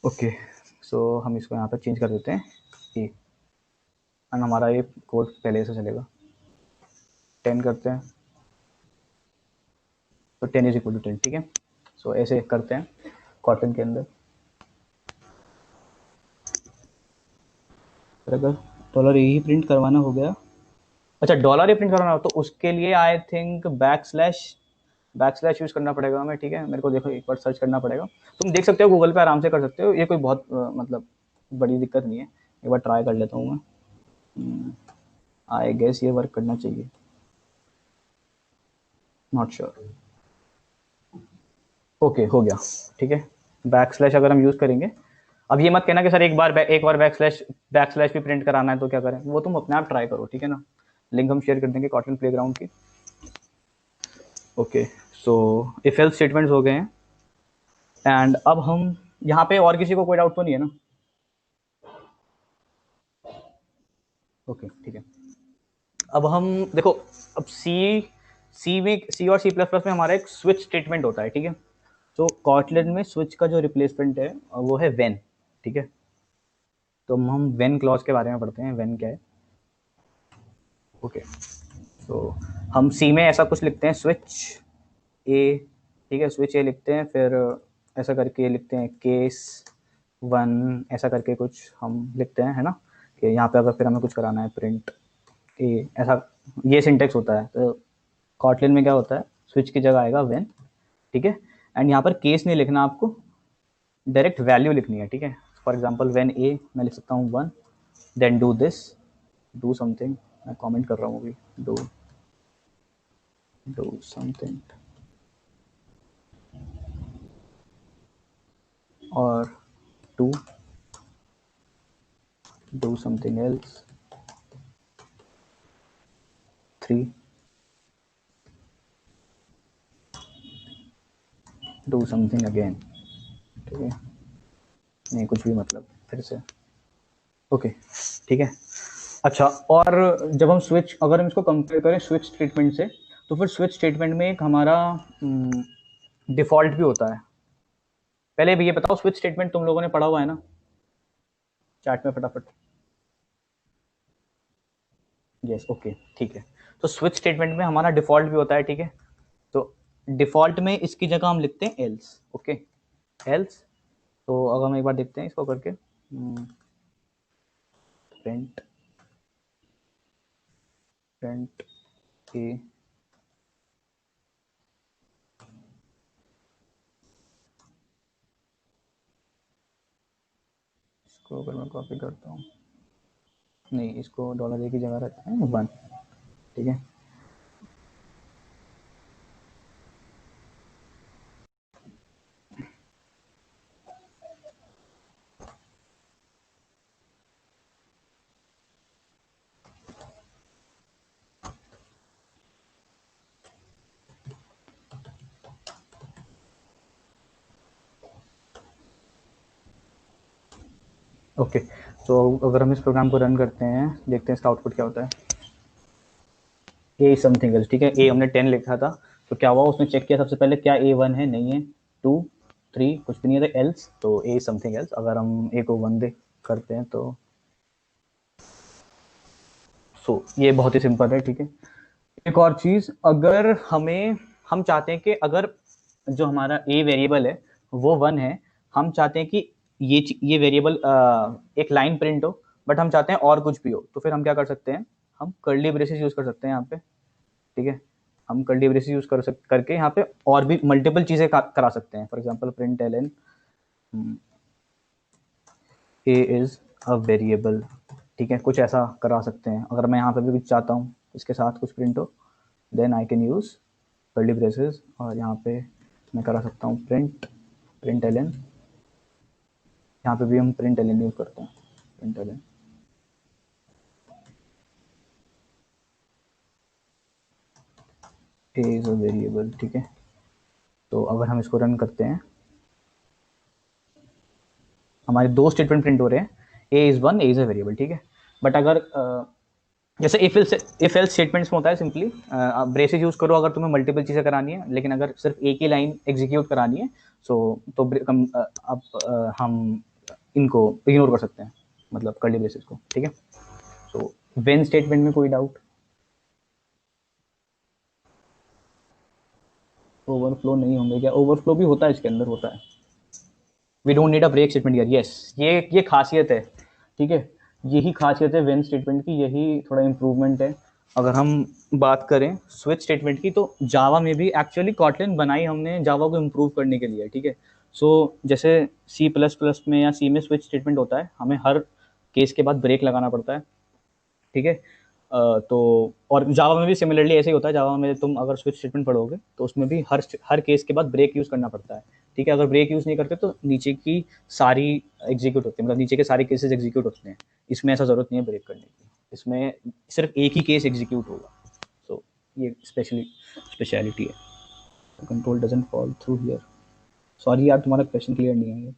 ओके सो हम इसको यहाँ पर चेंज कर देते हैं ए, एंड हमारा ये कोड पहले से चलेगा। 10 करते हैं तो 10 इज इक्वल टू 10, ठीक है। सो ऐसे करते हैं कॉटन के अंदर। फिर अगर डॉलर ए ही प्रिंट करवाना हो गया, अच्छा डॉलर ही प्रिंट करवाना हो तो उसके लिए I think back slash use करना पड़ेगा हमें, ठीक है। मेरे को देखो एक बार सर्च करना पड़ेगा, तुम देख सकते हो गूगल पे आराम से कर सकते हो, ये कोई बहुत मतलब बड़ी दिक्कत नहीं है। एक बार ट्राई कर लेता हूँ मैं, आई गेस ये वर्क करना चाहिए, नॉट श्योर। ओके हो गया, ठीक है। बैक स्लैश अगर हम यूज करेंगे, अब ये मत कहना कि सर एक बार बैक स्लैश भी प्रिंट कराना है तो क्या करें, वो तुम अपने आप ट्राई करो, ठीक है ना। लिंक हम शेयर कर देंगे कॉटन प्लेग्राउंड की। Okay so if else statements हो गए हैं, एंड अब हम यहाँ पे और किसी को कोई डाउट तो नहीं है ना। ओके ठीक है। अब हम देखो, अब सी और सी प्लस प्लस में हमारा एक स्विच स्टेटमेंट होता है, ठीक है। तो कॉटलिन में स्विच का जो रिप्लेसमेंट है वो है व्हेन, ठीक है। तो हम व्हेन क्लॉज के बारे में पढ़ते हैं, व्हेन क्या है। ओके तो हम सी में ऐसा कुछ लिखते हैं स्विच ए, ठीक है, स्विच ए लिखते हैं, फिर ऐसा करके लिखते हैं केस 1 ऐसा करके कुछ हम लिखते हैं, है ना, कि यहाँ पे अगर फिर हमें कुछ कराना है प्रिंट ए, ऐसा ये सिंटेक्स होता है। तो कॉटलिन में क्या होता है, स्विच की जगह आएगा व्हेन, ठीक है, एंड यहाँ पर केस नहीं लिखना आपको, डायरेक्ट वैल्यू लिखनी है, ठीक है। फॉर एग्जांपल व्हेन ए मैं लिख सकता हूँ 1, then do this, do something, मैं कमेंट कर रहा हूँ अभी, डू समथिंग, और two do something else, 3 do something again, ठीक है, नहीं कुछ भी मतलब फिर से, ओके ठीक है। अच्छा और जब हम स्विच, अगर हम इसको कंपेयर करें स्विच स्टेटमेंट से, तो तो फिर स्विच स्टेटमेंट में एक हमारा डिफ़ॉल्ट भी होता है। पहले भी ये बताओ, स्विच स्टेटमेंट तुम लोगों ने पढ़ा हुआ है ना चैट में फटाफट? यस, ओके, ठीक है। तो स्विच स्टेटमेंट में हमारा डिफ़ॉल्ट भी होता है, ठीक है। तो डिफ़ॉल्ट में इसकी जगह हम लिखते हैं एल्स, ओके, एल्स। तो अगर हम एक बार देखते हैं इसको करके, प्रिंट प्रिंट ए, इसको अगर मैं कॉपी करता हूँ, नहीं, इसको $a की जगह रखते हैं 1, ठीक है। ओके, तो अगर हम इस प्रोग्राम को रन करते हैं, देखते हैं इसका आउटपुट क्या होता है। ए समथिंग एल्स, ठीक है। ए हमने 10 लिखा था, तो क्या हुआ, उसने चेक किया सबसे पहले क्या ए 1 है, नहीं है, 2 3 कुछ भी नहीं है, एल्स, तो ए समथिंग एल्स। अगर हम ए को 1 दे करते हैं तो ये बहुत ही सिंपल है, ठीक है। एक और चीज़, अगर हम चाहते हैं कि अगर जो हमारा ए वेरिएबल है वो 1 है, हम चाहते हैं कि ये वेरिएबल एक लाइन प्रिंट हो, बट हम चाहते हैं और कुछ भी हो, तो फिर हम क्या कर सकते हैं, हम कर्ली ब्रेसेस यूज़ कर सकते हैं यहाँ पे, ठीक है। हम कर्ली ब्रेसेस यूज़ करके यहाँ पे और भी मल्टीपल चीज़ें करा सकते हैं। For example println a is a variable, ठीक है, कुछ ऐसा करा सकते हैं। अगर मैं यहाँ पे भी कुछ चाहता हूँ इसके साथ कुछ प्रिंट हो, then I can use curly braces, और यहाँ पे मैं करा सकता हूँ प्रिंट एलन। यहाँ पे भी हम प्रिंट एलन यूज़ करते हैं, println a is a variable, ठीक है। तो अगर हम इसको रन करते हैं, हमारे 2 स्टेटमेंट प्रिंट हो रहे हैं, A is 1, A is a variable, ठीक है। बट अगर जैसे इफ एल्स स्टेटमेंट्स में होता है, सिंपली ब्रेसेस यूज़ करो अगर तुम्हें मल्टीपल चीज़ें करानी है, लेकिन अगर सिर्फ एक ही लाइन एग्जीक्यूट करानी है, तो अब हम इनको इग्नोर कर सकते हैं, मतलब कर्ली ब्रेसेस को, ठीक है। सो व्हेन स्टेटमेंट में कोई डाउट? ओवरफ्लो नहीं होंगे क्या? ओवरफ्लो भी होता है, इसके अंदर होता है। We don't need a break statement here, yes, ये खासियत है, ठीक है। यही खासियत है व्हेन स्टेटमेंट की, यही थोड़ा इम्प्रूवमेंट है। अगर हम बात करें स्विच स्टेटमेंट की, तो जावा में भी एक्चुअली कॉटलिन बनाई हमने जावा को इम्प्रूव करने के लिए, ठीक है। सो जैसे C++ में या सी में स्विच स्टेटमेंट होता है, हमें हर केस के बाद ब्रेक लगाना पड़ता है, ठीक है। तो और जावा में भी सिमिलरली ऐसे ही होता है। जावा में तुम अगर स्विच स्टेटमेंट पढ़ोगे तो उसमें भी हर केस के बाद ब्रेक यूज़ करना पड़ता है, ठीक है। अगर ब्रेक यूज़ नहीं करते तो नीचे की सारी एग्जीक्यूट होती है, मतलब नीचे के सारे केसेस एग्जीक्यूट होते हैं। इसमें ऐसा ज़रूरत नहीं है ब्रेक करने की, इसमें सिर्फ एक ही केस एग्जीक्यूट होगा। सो ये स्पेशलिटी है। Control doesn't fall through here. Sorry यार, तुम्हारा क्वेश्चन क्लियर नहीं है ये।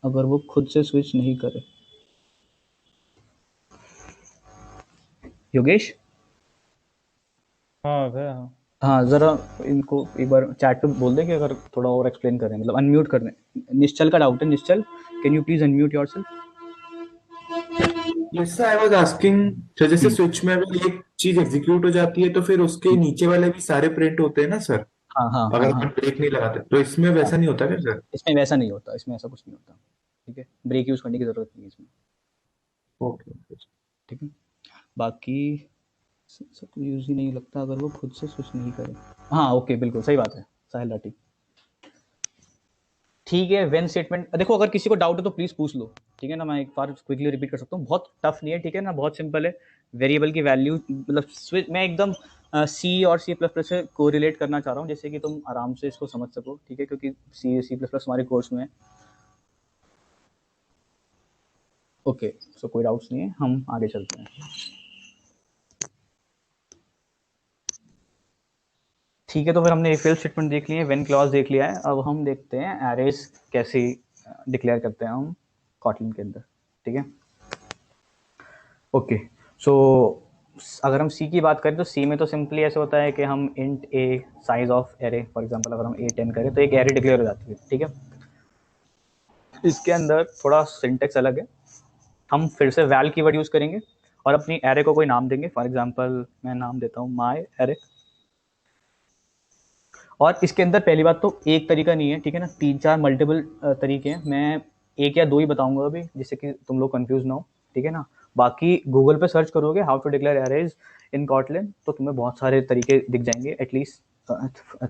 अगर वो खुद से स्विच नहीं करे, योगेश? हाँ भैया, हाँ। हाँ, ज़रा इनको एक बार चैट पे बोल दें कि अगर थोड़ा और एक्सप्लेन करें, मतलब अनम्यूट कर दें। निश्चल का डाउट है, Nishchal, can you please unmute yourself? Yes sir, I was asking, तो जैसे स्विच में अगर एक चीज एग्जीक्यूट हो जाती है तो फिर उसके नीचे वाले भी सारे प्रिंट होते हैं ना सर, हाँ हाँ हाँ अगर हाँ अपन ब्रेक नहीं लगाते तो इसमें हाँ, वैसा नहीं होता क्या सर? इसमें वैसा नहीं होता, इसमें ऐसा कुछ नहीं होता, ठीक है। ब्रेक यूज़ करने की ज़रूरत नहीं है इसमें, ओके। ठीक है। बाकी सब कुछ यूज़ ही नहीं लगता अगर वो खुद से स्विच नहीं करे। हाँ, ओके, बिल्कुल सही बात है साहिल लाठी, ठीक है। व्हेन स्टेटमेंट, देखो अगर किसी को डाउट है तो प्लीज़ पूछ लो, ठीक है ना। मैं एक बार क्विकली रिपीट कर सकता हूँ, बहुत टफ नहीं है, ठीक है ना, बहुत सिंपल है। वेरिएबल की वैल्यू, मतलब स्विच मैं एकदम सी और C++ से कोरिलेट करना चाह रहा हूँ, जैसे कि तुम आराम से इसको समझ सको, ठीक है, क्योंकि C++ हमारे कोर्स में है। ओके, सो कोई डाउट्स नहीं है, हम आगे चलते हैं। ठीक है, तो फिर हमने इफ एल्स स्टेटमेंट देख लिए, व्हेन क्लॉज देख लिया है। अब हम देखते हैं एरेज कैसे डिक्लेयर करते हैं हम कॉटलिन के अंदर, ठीक है। ओके, सो अगर हम सी की बात करें तो सी में तो सिंपली ऐसे होता है कि हम int A size of array, for example अगर हम ए 10 करें तो एक एरे डिक्लेयर हो जाती है, ठीक है। इसके अंदर थोड़ा सिंटेक्स अलग है, हम फिर से वैल कीवर्ड यूज करेंगे और अपनी एरे को कोई नाम देंगे, फॉर एग्जांपल मैं नाम देता हूँ माय एरे। और इसके अंदर पहली बात तो एक तरीका नहीं है, ठीक है ना, 3-4 मल्टीपल तरीके हैं। मैं एक या दो ही बताऊंगा अभी, जिससे कि तुम लोग कंफ्यूज ना हो, ठीक है ना। बाकी गूगल पे सर्च करोगे how to declare arrays in Kotlin तो तुम्हें बहुत सारे तरीके दिख जाएंगे, एटलीस्ट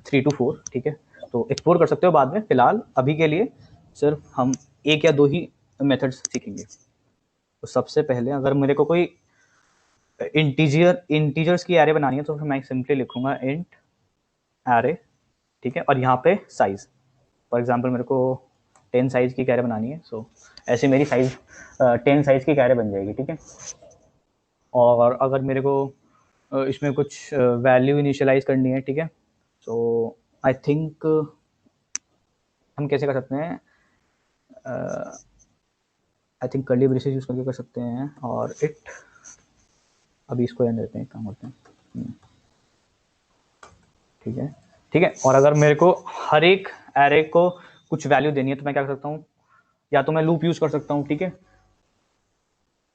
3 to 4, ठीक है। तो एक्सप्लोर कर सकते हो बाद में, फिलहाल अभी के लिए सिर्फ हम एक या दो ही मेथड्स सीखेंगे। तो सबसे पहले अगर मेरे को कोई इंटीजर्स की एरे बनानी है तो फिर मैं सिंपली लिखूंगा इंट एरे, ठीक है, और यहाँ पे साइज, फॉर एग्जांपल मेरे को 10 साइज की कैरे बनानी है, सो ऐसे मेरी साइज 10 साइज की कैरे बन जाएगी, ठीक है। और अगर मेरे को इसमें कुछ वैल्यू इनिशियलाइज करनी है, ठीक है, सो आई थिंक हम कैसे कर सकते हैं, I think curly braces use करके कर सकते हैं, और इट अभी इसको रहने देते हैं, काम करते हैं, ठीक है, ठीक है। और अगर मेरे को हर एक एरे को कुछ वैल्यू देनी है तो मैं क्या कर सकता हूँ, या तो मैं लूप यूज कर सकता हूँ, ठीक है,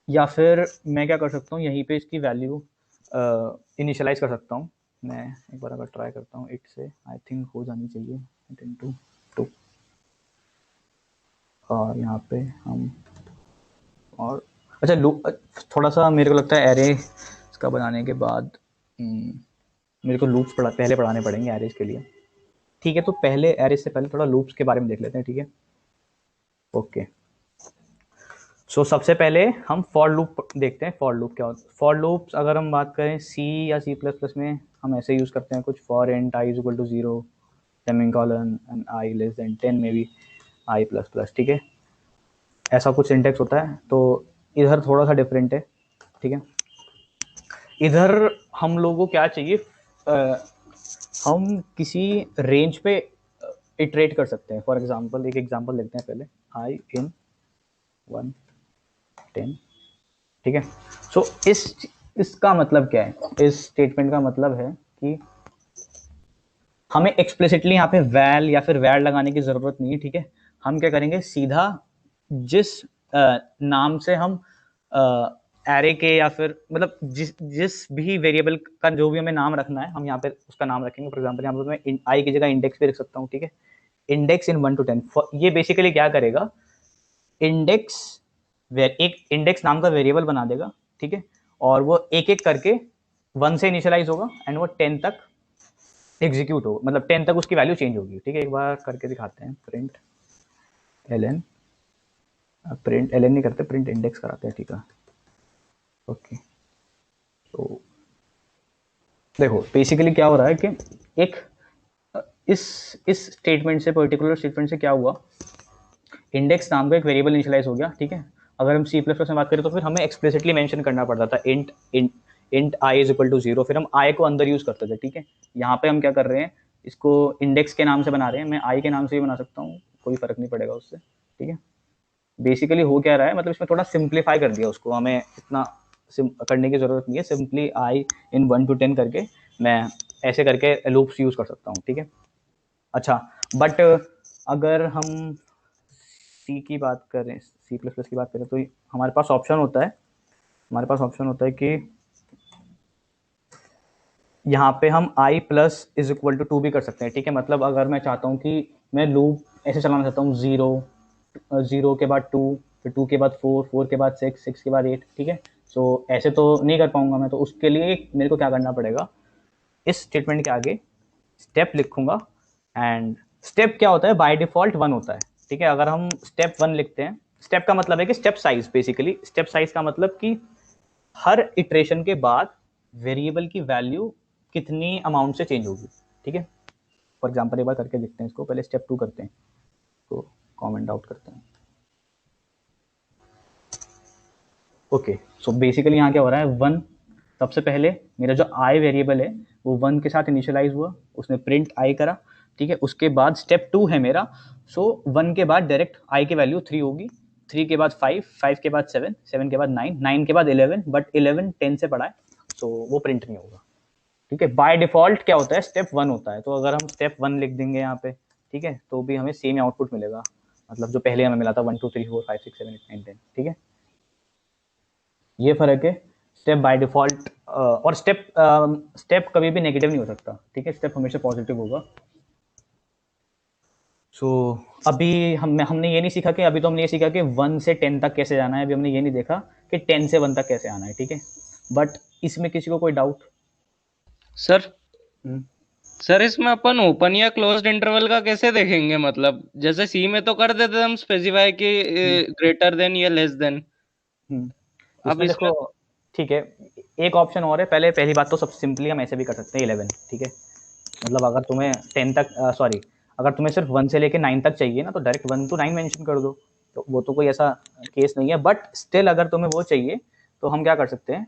या फिर मैं क्या कर सकता हूँ, यहीं पे इसकी वैल्यू इनिशियलाइज कर सकता हूँ। मैं एक बार अगर ट्राई करता हूँ इट से, आई थिंक हो जानी चाहिए 10 और यहाँ पे हम, और अच्छा लूप, थोड़ा सा मेरे को लगता है एरे इसका बनाने के बाद मेरे को लूप्स पहले पढ़ाने पड़ेंगे एरेज के लिए, ठीक है। तो पहले एरेज से पहले थोड़ा लूप्स के बारे में देख लेते हैं, ठीक है। ओके, सो सबसे पहले हम फॉर लूप देखते हैं। फॉर लूप क्या होता है? फॉर लूप्स अगर हम बात करें सी या C++ में हम ऐसे यूज करते हैं कुछ, for int i = 0 semicolon and i <10 में भी i++, ठीक है, ऐसा कुछ सिंटेक्स होता है। तो इधर थोड़ा सा डिफरेंट है, ठीक है। इधर हम लोगों को क्या चाहिए, हम किसी रेंज पे इटरेट कर सकते हैं। फॉर एग्जांपल एक एग्जांपल लेते हैं पहले, i in 1 10, ठीक है। सो इसका मतलब क्या है, इस स्टेटमेंट का मतलब है कि हमें एक्सप्लिसिटली यहाँ पे वैल या फिर वैल लगाने की जरूरत नहीं है, ठीक है। हम क्या करेंगे, सीधा जिस नाम से हम एरे के या फिर मतलब जिस भी वेरिएबल का जो भी हमें नाम रखना है हम यहाँ पे उसका नाम रखेंगे। फॉर एग्जांपल यहाँ पे मैं आई की जगह इंडेक्स भी रख सकता हूँ, ठीक है। इंडेक्स इन 1 to 10, ये बेसिकली क्या करेगा, इंडेक्स एक इंडेक्स नाम का वेरिएबल बना देगा, ठीक है, और वो एक एक करके 1 से इनिशियलाइज होगा एंड वो 10 तक एग्जीक्यूट होगा, मतलब 10 तक उसकी वैल्यू चेंज होगी, ठीक है। एक बार करके दिखाते हैं, प्रिंट एलएन, प्रिंट एलएन नहीं करते, प्रिंट इंडेक्स कराते हैं, ठीक है। ओके, तो देखो बेसिकली क्या हो रहा है कि एक इस स्टेटमेंट से, पर्टिकुलर स्टेटमेंट से क्या हुआ, इंडेक्स नाम का एक वेरिएबल इनिशियलाइज हो गया, ठीक है। अगर हम C++ में बात करें तो फिर हमें एक्सप्लिसिटली मेंशन करना पड़ता था इंट i = 0, फिर हम i को अंदर यूज करते थे, ठीक है। यहाँ पे हम क्या कर रहे हैं, इसको इंडेक्स के नाम से बना रहे हैं, मैं i के नाम से भी बना सकता हूँ, कोई फर्क नहीं पड़ेगा उससे, ठीक है। बेसिकली हो क्या रहा है, मतलब इसमें थोड़ा सिंप्लीफाई कर दिया उसको, हमें इतना करने की जरूरत नहीं है, सिंपली i in 1 to 10 करके मैं ऐसे करके लूप्स यूज कर सकता हूँ, ठीक है। अच्छा, बट अगर हम C की बात करें, C++ की बात करें तो हमारे पास ऑप्शन होता है, कि यहाँ पे हम i + 2 भी कर सकते हैं, ठीक है। मतलब अगर मैं चाहता हूँ कि मैं लूप ऐसे चलाना चाहता हूँ, 0 के बाद 2, फिर 2 के बाद 4 के बाद 6 के बाद 8, ठीक है। सो ऐसे तो नहीं कर पाऊंगा मैं, तो उसके लिए मेरे को क्या करना पड़ेगा, इस स्टेटमेंट के आगे स्टेप लिखूंगा, एंड स्टेप क्या होता है, बाय डिफॉल्ट 1 होता है, ठीक है। अगर हम स्टेप 1 लिखते हैं, स्टेप का मतलब है कि step size, basically step size का मतलब कि हर इटरेशन के बाद वेरिएबल की वैल्यू कितनी अमाउंट से चेंज होगी, ठीक है। फॉर एग्जांपल एक बार करके देखते हैं इसको, पहले स्टेप 2 करते हैं, तो कमेंट आउट करते हैं। ओके, सो बेसिकली यहाँ क्या हो रहा है, 1 सबसे पहले मेरा जो i वेरिएबल है वो 1 के साथ इनिशियलाइज हुआ, उसने प्रिंट i करा, ठीक है। उसके बाद स्टेप 2 है मेरा, सो 1 के बाद डायरेक्ट i की वैल्यू 3 होगी, 3 के बाद 5, 5 के बाद 7, 7 के बाद 9, 9 के बाद 11, बट 11 10 से बड़ा है, सो वो प्रिंट नहीं होगा। ठीक है, बाय डिफॉल्ट क्या होता है, स्टेप 1 होता है, तो अगर हम स्टेप 1 लिख देंगे यहाँ पे, ठीक है, तो भी हमें सेम आउटपुट मिलेगा, मतलब जो पहले हमें मिला था 1 2 3 4 5 6 7 8 9 10। ठीक है, ये फर्क है स्टेप बाय डिफॉल्ट, और स्टेप कभी भी नेगेटिव नहीं हो सकता। ठीक है, स्टेप हमेशा पॉजिटिव होगा। सो अभी हमने ये नहीं सीखा कि, अभी तो हमने ये सीखा कि 1 से 10 तक कैसे जाना है, अभी हमने ये नहीं देखा कि 10 से 1 तक कैसे आना है। ठीक है, बट इसमें किसी को कोई डाउट? सर सर इसमें अपन ओपन या क्लोज्ड इंटरवल का कैसे देखेंगे? मतलब जैसे सी में तो कर देते हम स्पेसिफाई कि ग्रेटर देन या लेस देन। अब इसमें देखो, ठीक है, एक ऑप्शन और है। पहली बात तो सबसे सिंपली हम ऐसे भी कर सकते हैं 11। ठीक है, मतलब अगर तुम्हें 10 तक सॉरी अगर तुम्हें सिर्फ 1 से लेके 9 तक चाहिए ना, तो डायरेक्ट 1 to 9 मेंशन कर दो, तो वो तो कोई ऐसा केस नहीं है। बट स्टिल अगर तुम्हें वो चाहिए तो हम क्या कर सकते हैं,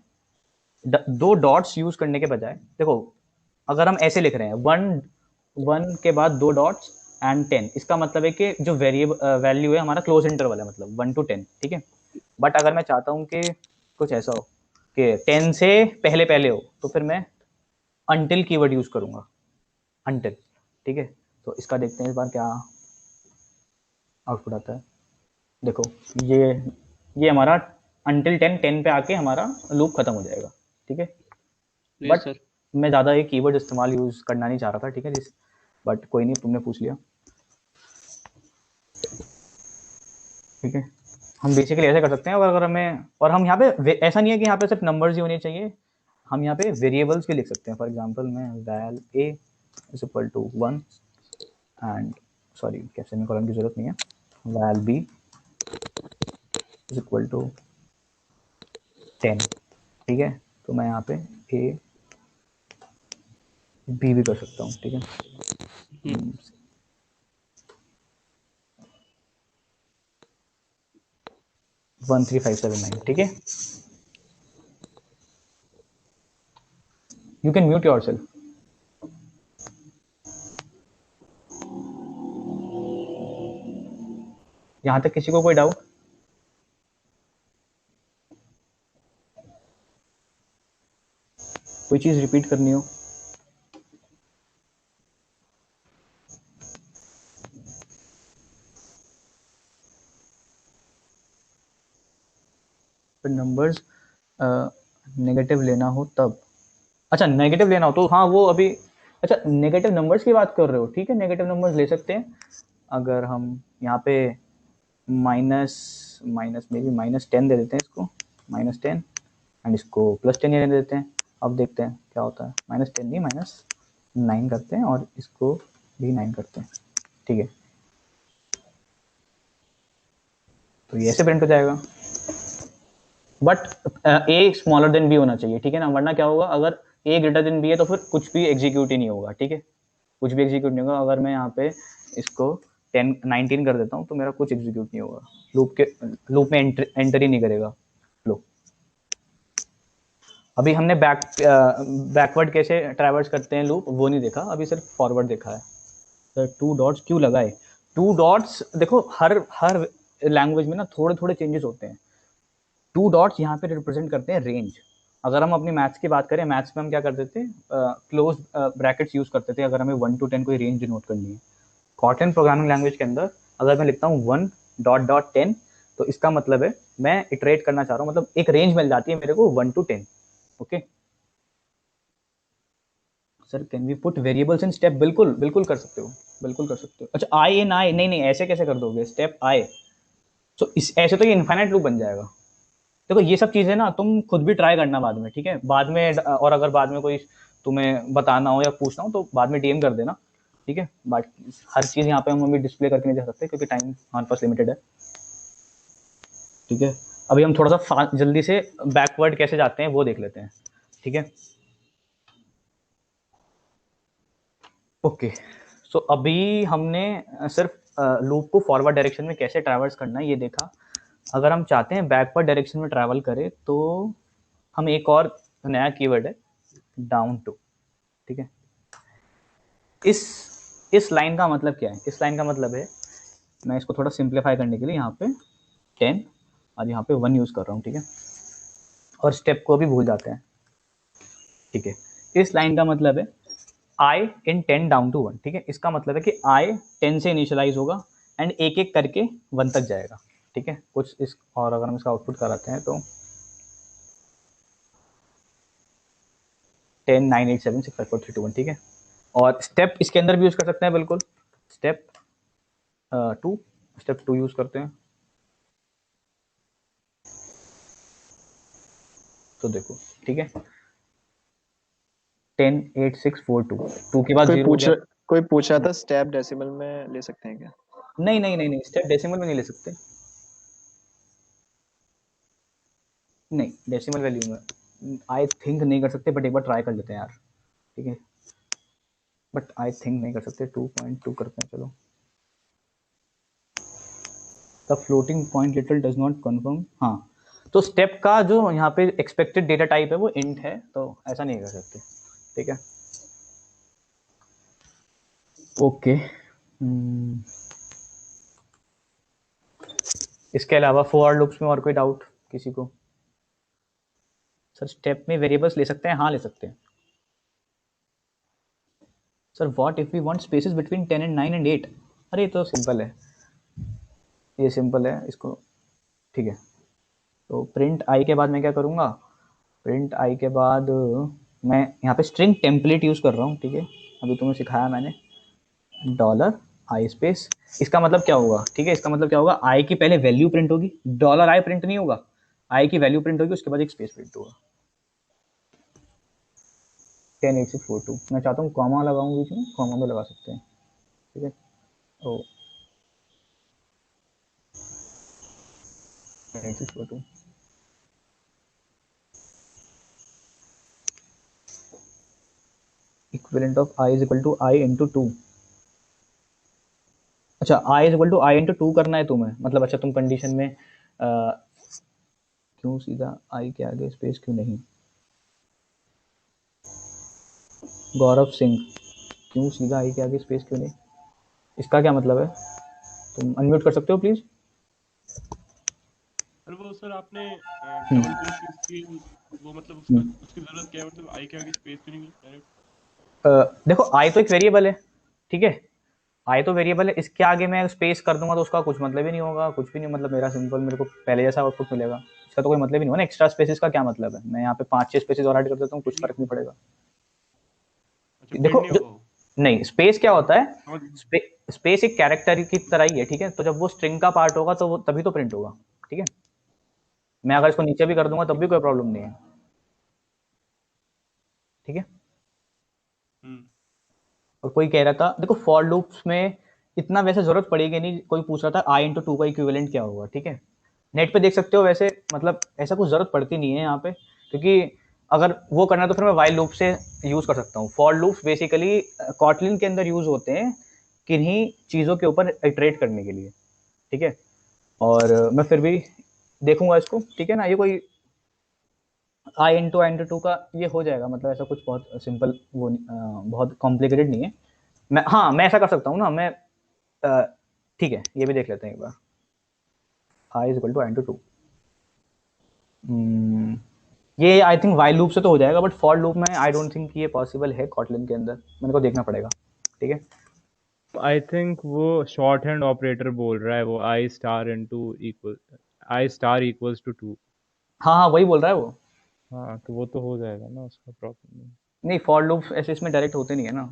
दो डॉट्स यूज करने के बजाय, देखो अगर हम ऐसे लिख रहे हैं 1 के बाद 2 डॉट्स एंड 10, इसका मतलब है कि जो वैल्यू है हमारा क्लोज इंटरवल है, मतलब 1 to 10। ठीक है, बट अगर मैं चाहता हूँ कि कुछ ऐसा हो कि 10 से पहले पहले हो, तो फिर मैं until कीवर्ड यूज करूंगा, until। ठीक है, तो इसका देखते हैं इस बार क्या आउटपुट आता है। देखो ये हमारा until 10 पे आके हमारा लूप खत्म हो जाएगा। ठीक है, बट मैं ज़्यादा एक कीवर्ड इस्तेमाल यूज करना नहीं चाह रहा था। ठीक है, बट कोई नहीं, तुमने पूछ लिया। ठीक है, हम बेसिकली ऐसे कर सकते हैं, अगर हमें, और हम यहाँ पे ऐसा नहीं है कि यहाँ पे सिर्फ नंबर्स ही होने चाहिए, हम यहाँ पे वेरिएबल्स भी लिख सकते हैं। फॉर एग्जांपल मैं val a is equal to 1 and sorry semicolon की जरूरत नहीं है, val b is equal to 10। ठीक है, तो मैं यहाँ पे a b भी कर सकता हूँ। ठीक है, 13579। ठीक है, you can mute yourself. यहां तक किसी को कोई डाउट? कोई चीज रिपीट करनी हो? नंबर्स नेगेटिव लेना हो तब, अच्छा नेगेटिव लेना हो तो हाँ वो अभी, अच्छा नेगेटिव नंबर्स की बात कर रहे हो। ठीक है, नेगेटिव नंबर्स ले सकते हैं। अगर हम यहाँ पे माइनस में भी -10 दे देते हैं, इसको -10 एंड इसको +10 दे देते हैं। अब देखते हैं क्या होता है, -10 नहीं -9 करते हैं और इसको भी 9 करते हैं। ठीक है, तो ये ऐसे प्रिंट हो जाएगा, but a smaller than b होना चाहिए। ठीक है ना, वरना क्या होगा, अगर a ग्रेटर देन b है तो फिर कुछ भी एग्जीक्यूट ही नहीं होगा। ठीक है, कुछ भी एग्जीक्यूट नहीं होगा। अगर मैं यहाँ पे इसको 19 कर देता हूँ तो मेरा कुछ एग्जीक्यूट नहीं होगा, लूप में एंटर ही नहीं करेगा फ्लो। अभी हमने बैकवर्ड कैसे ट्रैवर्स करते हैं लूप, वो नहीं देखा, अभी सिर्फ फॉरवर्ड देखा है। सर 2 डॉट्स क्यों लगाए? 2 डॉट्स देखो हर लैंग्वेज में ना थोड़े थोड़े चेंजेस होते हैं। 2 डॉट्स यहाँ पे रिप्रेजेंट करते हैं रेंज। अगर हम अपनी मैथ्स की बात करें, मैथ्स में हम क्या करते थे, क्लोज ब्रैकेट्स यूज करते थे अगर हमें 1 to 10 कोई रेंज डिनोट करनी है। कॉटन प्रोग्रामिंग लैंग्वेज के अंदर अगर मैं लिखता हूँ 1.10, तो इसका मतलब है मैं इटरेट करना चाह रहा हूँ, मतलब एक रेंज मिल जाती है मेरे को 1 to 10। Okay sir, can we put variables in step? बिल्कुल बिल्कुल कर सकते हो, बिल्कुल कर सकते हो। अच्छा आई इन आई, नहीं ऐसे कैसे कर दोगे, स्टेप आई, तो इस ऐसे तो ये इनफाइनाइट लूप बन जाएगा। देखो ये सब चीजें ना तुम खुद भी ट्राई करना बाद में। ठीक है, बाद में, और अगर बाद में कोई तुम्हें बताना हो या पूछना हो तो बाद में डीएम कर देना। ठीक है, बाकी हर चीज यहाँ पे हम अभी डिस्प्ले करके नहीं जा सकते क्योंकि टाइम हमारे पास लिमिटेड है। ठीक है, अभी हम थोड़ा सा जल्दी से बैकवर्ड कैसे जाते हैं वो देख लेते हैं। ठीक है, ओके, सो अभी हमने सिर्फ लूप को फॉरवर्ड डायरेक्शन में कैसे ट्रैवर्स करना है ये देखा। अगर हम चाहते हैं बैकवर्ड डायरेक्शन में ट्रैवल करें तो हम एक और नया कीवर्ड है डाउन टू। ठीक है, इस लाइन का मतलब क्या है? इस लाइन का मतलब है, मैं इसको थोड़ा सिंप्लीफाई करने के लिए यहाँ पे 10 और यहाँ पे 1 यूज़ कर रहा हूँ, ठीक है, और स्टेप को भी भूल जाते हैं, ठीक है। इस लाइन का मतलब है i इन 10 डाउन टू 1, ठीक है। इसका मतलब है कि i 10 से इनिशियलाइज होगा एंड एक एक करके 1 तक जाएगा, ठीक है। कुछ इस और अगर हम इसका आउटपुट कराते हैं तो 10 9 8 7 6 5 4 3 2 1, ठीक है। और स्टेप इसके अंदर भी यूज़ कर सकते हैं, बिल्कुल। स्टेप 2, स्टेप 2 यूज़ करते हैं, तो देखो, ठीक है, 10 8 6 4 2, 2 के बाद 0 हो गया। कोई पूछ रहा था स्टेप डेसिमल में ले सकते हैं क्या? नहीं नहीं नहीं नहीं, स्टेप डेसिमल में नहीं ले सकते, नहीं डेसिमल वैल्यू में आई थिंक नहीं कर सकते, बट एक बार ट्राई कर लेते हैं यार, ठीक है। बट आई थिंक नहीं कर सकते, 2.2 करते हैं, चलो। The floating point little does not confirm, हाँ, तो स्टेप का जो यहाँ पे एक्सपेक्टेड डेटा टाइप है वो इंट है, तो ऐसा नहीं कर सकते, ठीक है। ओके, इसके अलावा फॉर लूप्स में और कोई डाउट किसी को? सर स्टेप में वेरिएबल्स ले सकते हैं, हाँ ले सकते हैं। Sir what if we want spaces between 10 and 9 and 8? अरे ये तो सिंपल है, ये सिंपल है, इसको, ठीक है। तो प्रिंट आई के बाद मैं क्या करूँगा, प्रिंट आई के बाद मैं यहाँ पे स्ट्रिंग टेम्पलेट यूज़ कर रहा हूँ, ठीक है। अभी तुम्हें सिखाया मैंने, डॉलर आई स्पेस, इसका मतलब क्या होगा, ठीक है, इसका मतलब क्या होगा, आई की पहले वैल्यू प्रिंट होगी, डॉलर आई प्रिंट नहीं होगा, आई की वैल्यू प्रिंट होगी, उसके बाद एक स्पेस प्रिंट होगा। 10 8 6 4 2, मैं चाहता हूँ कॉमा लगाऊँ बीच में, कॉमा में लगा सकते हैं, ठीक है। ओ 10 8 6 4 2, equivalent of i is equal to i into 2। अच्छा, i is equal to i into 2 करना है तुम्हें, मतलब अच्छा तुम कंडीशन में क्यों सीधा आई के आगे स्पेस क्यों नहीं? गौरव सिंह, क्यों सीधा आई के आगे स्पेस क्यों नहीं, इसका क्या मतलब है? तुम अनम्यूट कर सकते हो प्लीज? अरे वो सर आपने डबल कोटेशन की वो मतलब उसका उसकी जरूरत क्या है, मतलब आई के आगे स्पेस क्यों नहीं डायरेक्ट? देखो आई तो एक वेरिएबल है, ठीक है, आई तो वेरिएबल है, इसके आगे मैं स्पेस कर दूंगा तो उसका कुछ मतलब ही नहीं होगा, कुछ भी नहीं, मतलब मेरा सिंपल, मेरे को पहले जैसा आउटपुट मिलेगा, इसका तो कोई मतलब ही नहीं होगा ना। एक्स्ट्रा स्पेसेस का क्या मतलब है, मैं यहाँ पे 5-6 स्पेसेस और ऐड कर देता हूँ, कुछ फर्क नहीं पड़ेगा। अच्छा, देखो प्रिंट नहीं होगा वो? नहीं, स्पेस क्या होता है, समझ स्पेस एक कैरेक्टर की तरह ही है, ठीक है। तो जब वो स्ट्रिंग का पार्ट होगा तो वो तभी तो प्रिंट होगा, ठीक है। मैं अगर इसको नीचे भी कर दूंगा तब भी कोई प्रॉब्लम नहीं है, ठीक है। और कोई कह रहा था, देखो फॉर लूप्स में इतना वैसे जरूरत पड़ेगी नहीं, कोई पूछ रहा था आई इंटू 2 का इक्विवेलेंट क्या होगा, ठीक है। नेट पे देख सकते हो, वैसे मतलब ऐसा कुछ जरूरत पड़ती नहीं है यहाँ पे, क्योंकि अगर वो करना है तो फिर मैं वाइल लूप से यूज कर सकता हूँ। फॉर लूप्स बेसिकली कॉटलिन के अंदर यूज होते हैं किन्हीं चीज़ों के ऊपर इटरेट करने के लिए, ठीक है। और मैं फिर भी देखूंगा इसको, ठीक है ना। ये कोई आई इंटू 2 का ये हो जाएगा, मतलब ऐसा कुछ बहुत सिंपल वो बहुत कॉम्प्लिकेटेड नहीं है। मैं, हाँ मैं ऐसा कर सकता हूँ ना, मैं ठीक है, ये भी देख लेते हैं एक बार, i is equal to i into 2, ये आई थिंक वाइल लूप से तो हो जाएगा, बट फॉर लूप में आई डोंट थिंक ये पॉसिबल है कॉटलिन के अंदर, मेरे को देखना पड़ेगा, ठीक है। आई थिंक वो शॉर्ट हैंड ऑपरेटर बोल रहा है, वो i star into equal, i star equals to 2। हाँ हाँ वही बोल रहा है वो। हाँ तो वो तो हो जाएगा ना, उसका प्रॉब्लम नहीं। नहीं, फॉर लूप ऐसे इसमें डायरेक्ट होते नहीं है ना,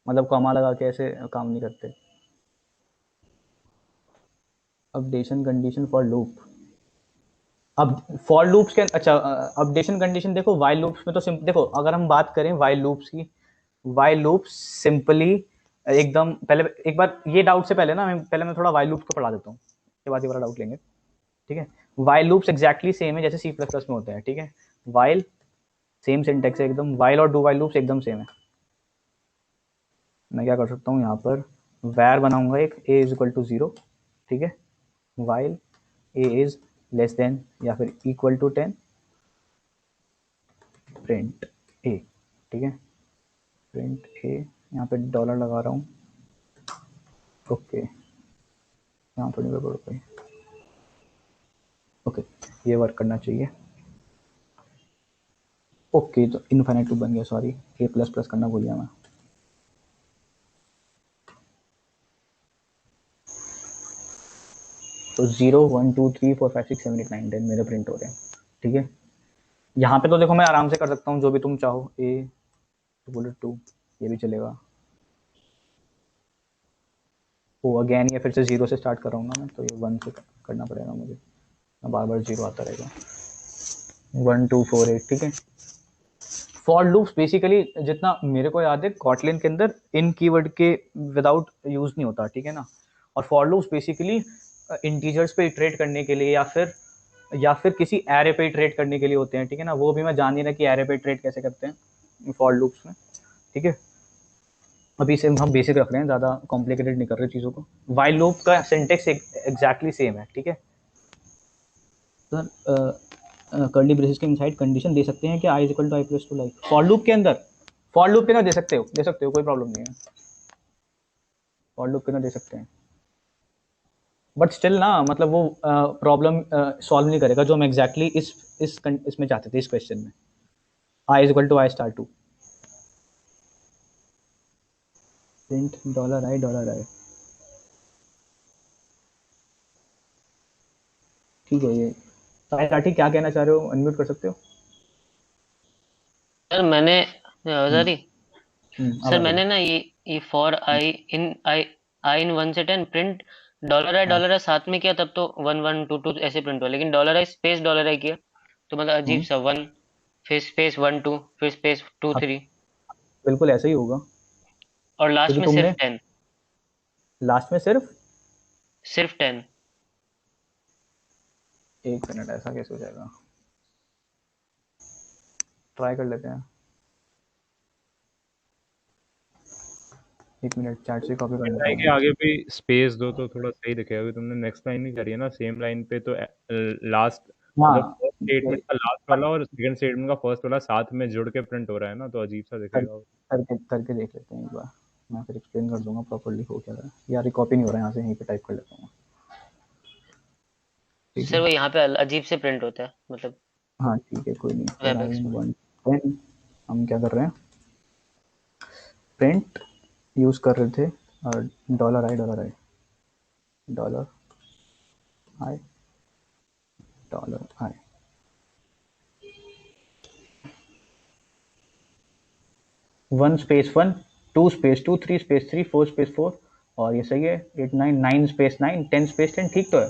मतलब कॉमा लगा के ऐसे काम नहीं करते। अपडेशन कंडीशन फॉर लूप, अब फॉर लूप्स के, अच्छा अपडेशन कंडीशन देखो वाइल लूप्स में तो देखो, अगर हम बात करें वाइल लूप्स की, वाइल लूप सिंपली एकदम, पहले एक बार ये डाउट से पहले ना मैं थोड़ा वाइल लूप को पढ़ा देता हूँ, उसके बाद ये वाला डाउट लेंगे, ठीक है। वाइल लूप्स एग्जैक्टली सेम है जैसे सी प्लस प्लस में होते हैं, ठीक है। वाइल सेम सिंटेक्स है एकदम, वाइल और डू वाइल लूप्स एकदम सेम है। मैं क्या कर सकता हूँ यहाँ पर, वैर बनाऊंगा एक ए इज इक्वल टू 0, ठीक है, while a is less than या फिर इक्वल टू 10, प्रिंट ए, ठीक है, प्रिंट ए, यहाँ पे डॉलर लगा रहा हूँ, ओके, यहाँ थोड़ी गड़बड़ हो गई, ओके, ये वर्क करना चाहिए। ओके, तो इनफाइनाइट लूप बन गया, सॉरी ए प्लस प्लस करना भूल गया मैं। तो 0 1 2 3 4 5 6 7 8 9 10 मेरे प्रिंट हो रहे हैं, ठीक है। यहाँ पे तो देखो मैं आराम से कर सकता हूँ जो भी तुम चाहो, ए बुलेट 2 ये भी चलेगा। वो अगेन ये फिर से 0 से स्टार्ट कर रहा हूँ ना मैं, तो ये 1 से करना पड़ेगा मुझे, बार बार 0 आता रहेगा। 1 2 4 8, ठीक है। फॉर लूप्स बेसिकली जितना मेरे को याद है कॉटलिन के अंदर इन कीवर्ड के विदाउट यूज नहीं होता, ठीक है ना। और फॉर लूप्स बेसिकली इंटीजर्स पे इटरेट करने के लिए या फिर किसी एरे पे इटरेट करने के लिए होते हैं, ठीक है ना। वो भी मैं जान नहीं रहा कि एरे पे इटरेट कैसे करते हैं फॉर लूप्स में, ठीक है। अभी से हम बेसिक रख रहे हैं, ज़्यादा कॉम्प्लिकेटेड नहीं कर रहे चीज़ों को। वाइल लूप का सिंटेक्स एग्जैक्टली सेम है, ठीक है। सर कर्ली ब्रेसेस के इनसाइड कंडीशन दे सकते हैं कि i is equal to i plus two, like for loop के अंदर दे सकते हो, कोई प्रॉब्लम नहीं है। फॉर लूप के अंदर दे सकते हैं, बट स्टिल ना मतलब वो प्रॉब्लम सॉल्व नहीं करेगा जो हम एग्जैक्टली इसमें चाहते थे, इस क्वेश्चन में। I is equal to i star two, print $i, ठीक है। ये साहिल राठी क्या कहना चाह रहे हो, अनम्यूट कर सकते हो। सर मैंने सॉरी अब सर आ रही मैंने है। ना ये फॉर आई इन 1 से 10 प्रिंट हाँ, डॉलर आई साथ में किया तब तो 1 1 2 2 ऐसे प्रिंट हुआ, लेकिन dollar I space dollar I किया तो मतलब अजीब सा 1 फिर स्पेस 1 2 फिर स्पेस 2 हाँ, 3 बिल्कुल ऐसा ही होगा, और लास्ट क्योंकि में तुमने सिर्फ 10 लास्ट में सिर्फ सिर्फ 10। 1 मिनट, ऐसा कैसे हो जाएगा, ट्राई कर लेते हैं। 1 मिनट, चैट से कॉपी कर लेता आई हूँ के मैं। आगे भी स्पेस दो तो थोड़ा सही दिखेगा, अभी तुमने नेक्स्ट लाइन नहीं करी है ना सेम लाइन पे, तो लास्ट मतलब हाँ, फर्स्ट स्टेटमेंट का लास्ट वाला और सेकंड स्टेटमेंट का फर्स्ट वाला साथ में जुड़ के प्रिंट हो रहा है ना, तो अजीब सा कर, दिखेगा। करके देख लेते हैं एक बार, मैं फिर एक्सप्लेन कर दूंगा प्रॉपर्ली हो क्या रहा है। यार ये कॉपी नहीं हो रहा है, यहाँ से यहीं पे टाइप कर लेता हूँ, ठीक सर है। वो यहाँ पे अजीब से प्रिंट होता है मतलब हाँ ठीक है, कोई नहीं। फिर वेब आई एक्स इन में। 110 हम क्या कर रहे हैं, प्रिंट यूज कर रहे थे $i dollar I $i 1 space 1 2 space 2 3 space 3 4 space 4, और ये सही है। 8 9 9 स्पेस 9 10 स्पेस 10, ठीक तो है।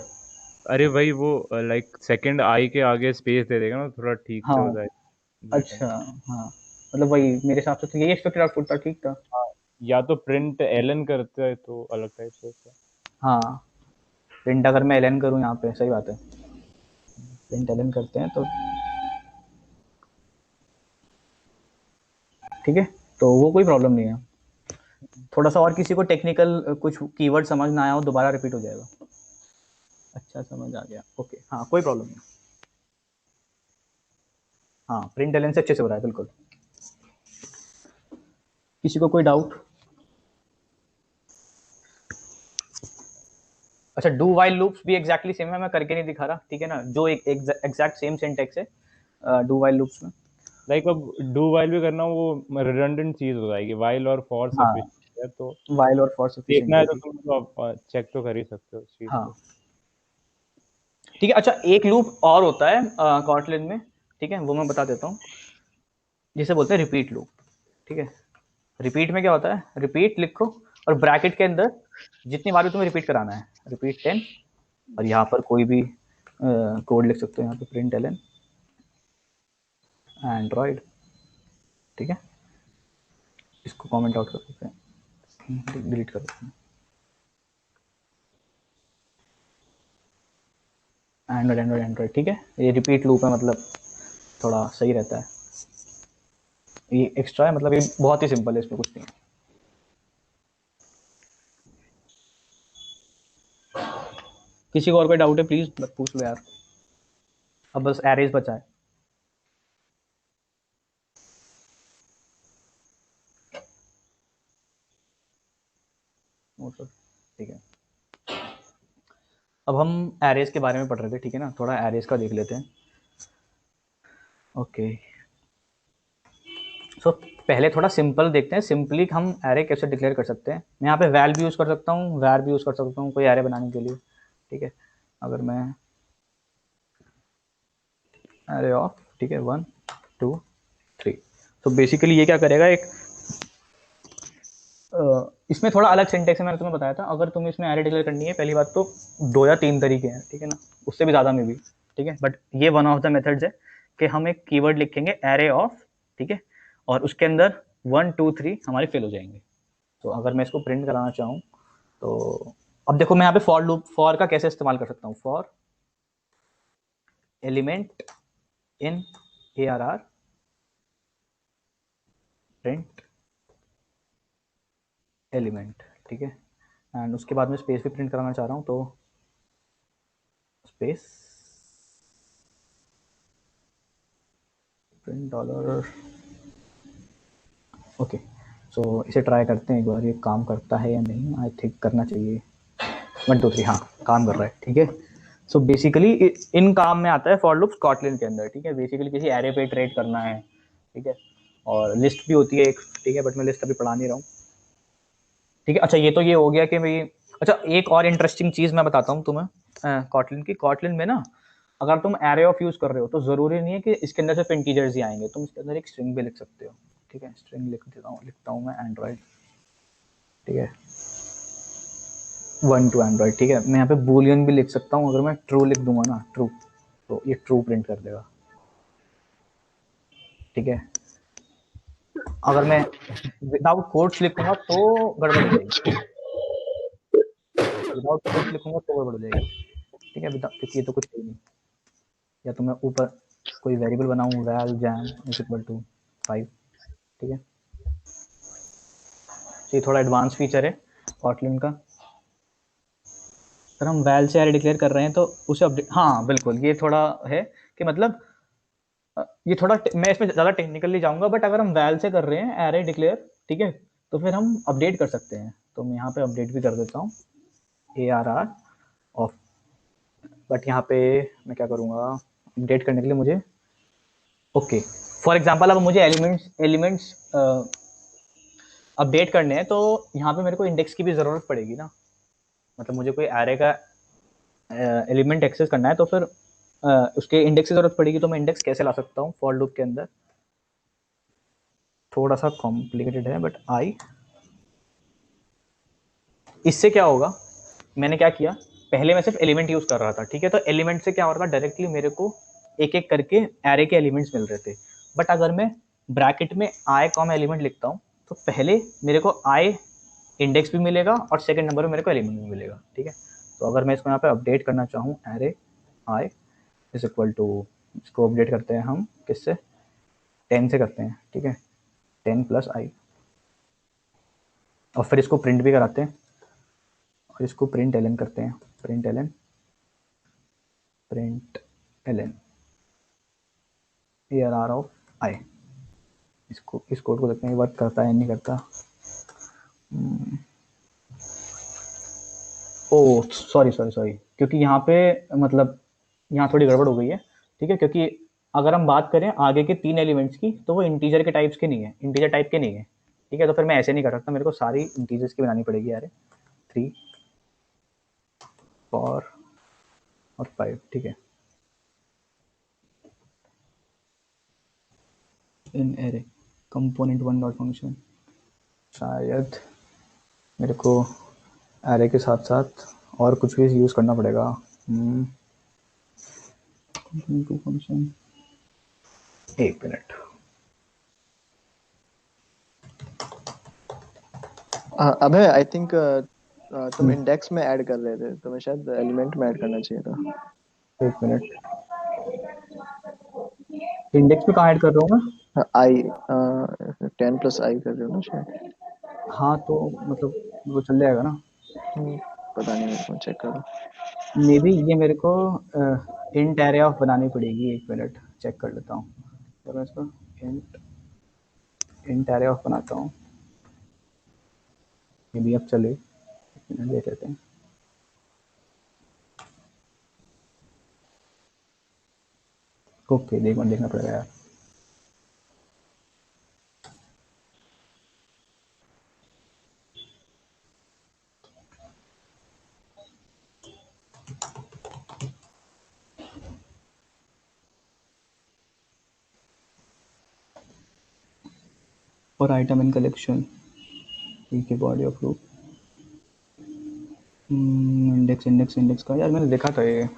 अरे भाई वो लाइक सेकंड आई के आगे स्पेस दे देगा ना, थोड़ा ठीक से हो हाँ, जाए। अच्छा, हाँ, मतलब वही मेरे हिसाब से तो यही एक्सपेक्टेड आउटपुट था, ठीक था। हाँ, या तो प्रिंट एलन करते हैं तो अलग टाइप से होता है। हाँ, प्रिंट अगर मैं एलन करूँ यहाँ पे, सही बात है, प्रिंट एलन करते हैं तो ठीक है, तो वो कोई प्रॉब्लम नहीं है। थोड़ा सा और किसी को टेक्निकल कुछ कीवर्ड समझ ना आया हो, दोबारा रिपीट हो जाएगा। अच्छा, समझ आ गया, ओके, हाँ कोई प्रॉब्लम नहीं। हाँ, प्रिंट एलन से अच्छे से हो रहा है, बिल्कुल। किसी को कोई डाउट। अच्छा, डू वाइल लूप्स भी एग्जैक्टली सेम है, मैं करके नहीं दिखा रहा, ठीक है ना। जो एक एग्जैक्ट सेम सिंटैक्स है डू वाइल लूप्स में। लाइक अब डू वाइल भी करना वो रिडंडेंट चीज हो जाएगी, वाइल और फॉर हाँ, सफिशिएंट है, तो वाइल और फॉर देखना सफिशिएंट है है, तो ठीक। तुम तो चेक तो कर ही सकते हो उस चीज हाँ को। ठीक है। अच्छा, एक लूप और होता है कॉटलिन में, ठीक है, वो मैं बता देता हूँ, जिसे बोलते हैं रिपीट लूप, ठीक है। रिपीट में क्या होता है, रिपीट लिखो और ब्रैकेट के अंदर जितनी बार भी तुम्हें रिपीट कराना है, रिपीट 10, और यहाँ पर कोई भी कोड लिख सकते हो, यहाँ पे प्रिंट एलन एंड्रॉइड, ठीक है। इसको कमेंट आउट कर सकते हैं, डिलीट कर सकते हैं। एंड्रॉइड, ठीक है। ये रिपीट लूप है, मतलब थोड़ा सही रहता है, ये एक्स्ट्रा है, मतलब ये बहुत ही सिंपल है, इसमें कुछ नहीं है। किसी को और कोई डाउट है प्लीज पूछ लो यार, अब बस एरेज बचा है। ठीक है, अब हम एरेज के बारे में पढ़ रहे थे, ठीक है ना, थोड़ा एरेज का देख लेते हैं। ओके, सो पहले थोड़ा सिंपल देखते हैं, सिंपली हम एरे कैसे डिक्लेयर कर सकते हैं। मैं यहाँ पे वैल भी यूज़ कर सकता हूँ, वैर भी यूज़ कर सकता हूँ कोई एरे बनाने के लिए, ठीक है। अगर मैं एरे ऑफ, ठीक है, 1 2 3, तो बेसिकली ये क्या करेगा, एक इसमें थोड़ा अलग सिंटेक्स है, मैंने तुम्हें बताया था। अगर तुम्हें इसमें एरे डिक्लेयर करनी है, पहली बात तो 2 या 3 तरीके हैं, ठीक है ना, उससे भी ज़्यादा में भी, ठीक है, बट ये वन ऑफ द मेथड्स है कि हम एक कीवर्ड लिखेंगे एरे ऑफ, ठीक है, और उसके अंदर 1 2 3 हमारे फिल हो जाएंगे। तो अगर मैं इसको प्रिंट कराना चाहूँ तो अब देखो मैं यहाँ पे फॉर लूप, फॉर का कैसे इस्तेमाल कर सकता हूँ। For element in ARR print element, ठीक है, एंड उसके बाद में स्पेस भी प्रिंट कराना चाह रहा हूँ, तो स्पेस प्रिंट डॉलर। ओके, सो इसे ट्राई करते हैं एक बार, ये काम करता है या नहीं। आई थिंक करना चाहिए। 1 2 3, हाँ काम कर रहा है, ठीक है। सो बेसिकली इन काम में आता है फॉर लूप स्कॉटलैंड के अंदर, ठीक है। बेसिकली किसी एरे पे ट्रेड करना है, ठीक है, और लिस्ट भी होती है एक, ठीक है, बट मैं लिस्ट अभी पढ़ा नहीं रहा हूँ, ठीक है। अच्छा, ये तो ये हो गया कि भाई, अच्छा एक और इंटरेस्टिंग चीज़ मैं बताता हूँ तुम्हें कॉटलिन की। कॉटलिन में ना, अगर तुम एरे ऑफ यूज़ कर रहे हो तो ज़रूरी नहीं है कि इसके अंदर सिर्फ इंटीजर्स ही आएंगे, तुम इसके अंदर एक स्ट्रिंग भी लिख सकते हो, ठीक है। स्ट्रिंग लिखता हूँ मैं एंड्रॉइड, ठीक है, 1 to एंड्रॉइड, ठीक है। मैं यहाँ पे बूलियन भी लिख सकता हूँ, अगर मैं ट्रू लिख दूंगा ना, ट्रू, तो ये ट्रू प्रिंट कर देगा, ठीक है। अगर मैं विदाउट कोट्स लिखूंगा तो गड़बड़ हो जाएगी, विदाउट कोट्स लिखूंगा तो गड़बड़ हो जाएगी, ठीक है, क्योंकि ये तो कुछ है नहीं। या तो मैं ऊपर कोई वेरिएबल बनाऊं, val jam is equal to 5, ठीक है। तो ये थोड़ा एडवांस फीचर है कॉटलिन का। अगर हम वैल से एरे डिक्लेयर कर रहे हैं तो उसे अपडेट, हाँ बिल्कुल, ये थोड़ा है कि मतलब ये थोड़ा मैं इसमें ज़्यादा टेक्निकली जाऊंगा, बट अगर हम वैल से कर रहे हैं एरे डिक्लेयर, ठीक है, तो फिर हम अपडेट कर सकते हैं। तो मैं यहाँ पे अपडेट भी कर देता हूँ ARR ऑफ, बट यहाँ पे मैं क्या करूँगा, अपडेट करने के लिए मुझे, ओके, फॉर एग्जांपल अब मुझे एलिमेंट्स अपडेट करने हैं, तो यहाँ पे मेरे को इंडेक्स की भी ज़रूरत पड़ेगी ना। मतलब मुझे कोई एरे का एलिमेंट एक्सेस करना है तो फिर उसके इंडेक्स की ज़रूरत पड़ेगी। तो मैं इंडेक्स कैसे ला सकता हूँ फॉर लूप के अंदर, थोड़ा सा कॉम्प्लिकेटेड है, बट इससे क्या होगा, मैंने क्या किया, पहले मैं सिर्फ एलिमेंट यूज़ कर रहा था, ठीक है। तो एलिमेंट से क्या हो रहा था, डायरेक्टली मेरे को एक एक करके एरे के एलिमेंट्स मिल रहे थे। बट अगर मैं ब्रैकेट में आई कॉम एलिमेंट लिखता हूँ तो पहले मेरे को आई इंडेक्स भी मिलेगा और सेकंड नंबर में मेरे को एलिमेंट भी मिलेगा, ठीक है। तो अगर मैं इसको यहाँ पे अपडेट करना चाहूँ, array i is equal to, इसको अपडेट करते हैं हम किससे, 10 से करते हैं, ठीक है, 10 प्लस आई, और फिर इसको प्रिंट भी कराते हैं, और इसको प्रिंट एलन करते हैं, प्रिंट एलन ARR ऑफ आई। इसको, इस कोड को देखते हैं वर्क करता है नहीं करता। ओ सॉरी सॉरी सॉरी, क्योंकि यहाँ पे मतलब यहाँ थोड़ी गड़बड़ हो गई है, ठीक है, क्योंकि अगर हम बात करें आगे के 3 एलिमेंट्स की तो वो इंटीजर के टाइप्स के नहीं है, इंटीजर टाइप के नहीं है, ठीक है। तो फिर मैं ऐसे नहीं कर सकता, मेरे को सारी इंटीजर्स की बनानी पड़ेगी यार, 3 4 और 5, ठीक है। इन एरे कंपोनेंट 1 डॉट फंक्शन, शायद मेरे को एरे के साथ साथ और कुछ भी यूज़ करना पड़ेगा। फंक्शन, एक मिनट, अबे आई थिंक तुम इंडेक्स में ऐड कर रहे थे, तुम्हें शायद एलिमेंट में ऐड करना चाहिए था। एक मिनट, इंडेक्स में कहाँ ऐड कर रहा हूँ मैं? आई 10 प्लस आई कर रहे हो ना शायद। हाँ तो मतलब वो चल जाएगा ना, पता नहीं, मेरे को चेक करो। मे बी ये मेरे को इंट एरे ऑफ बनानी पड़ेगी, एक मिनट चेक कर लेता हूँ। तो मैं इसको इंट एरे ऑफ बनाता हूँ, मे बी अब चले, एक मिनट देख लेते हैं। ओके, देखना पड़ेगा यार। और आइटम इन कलेक्शन, ठीक है, बॉडी ऑफ ग्रुप, इंडेक्स का यार मैंने देखा था ये।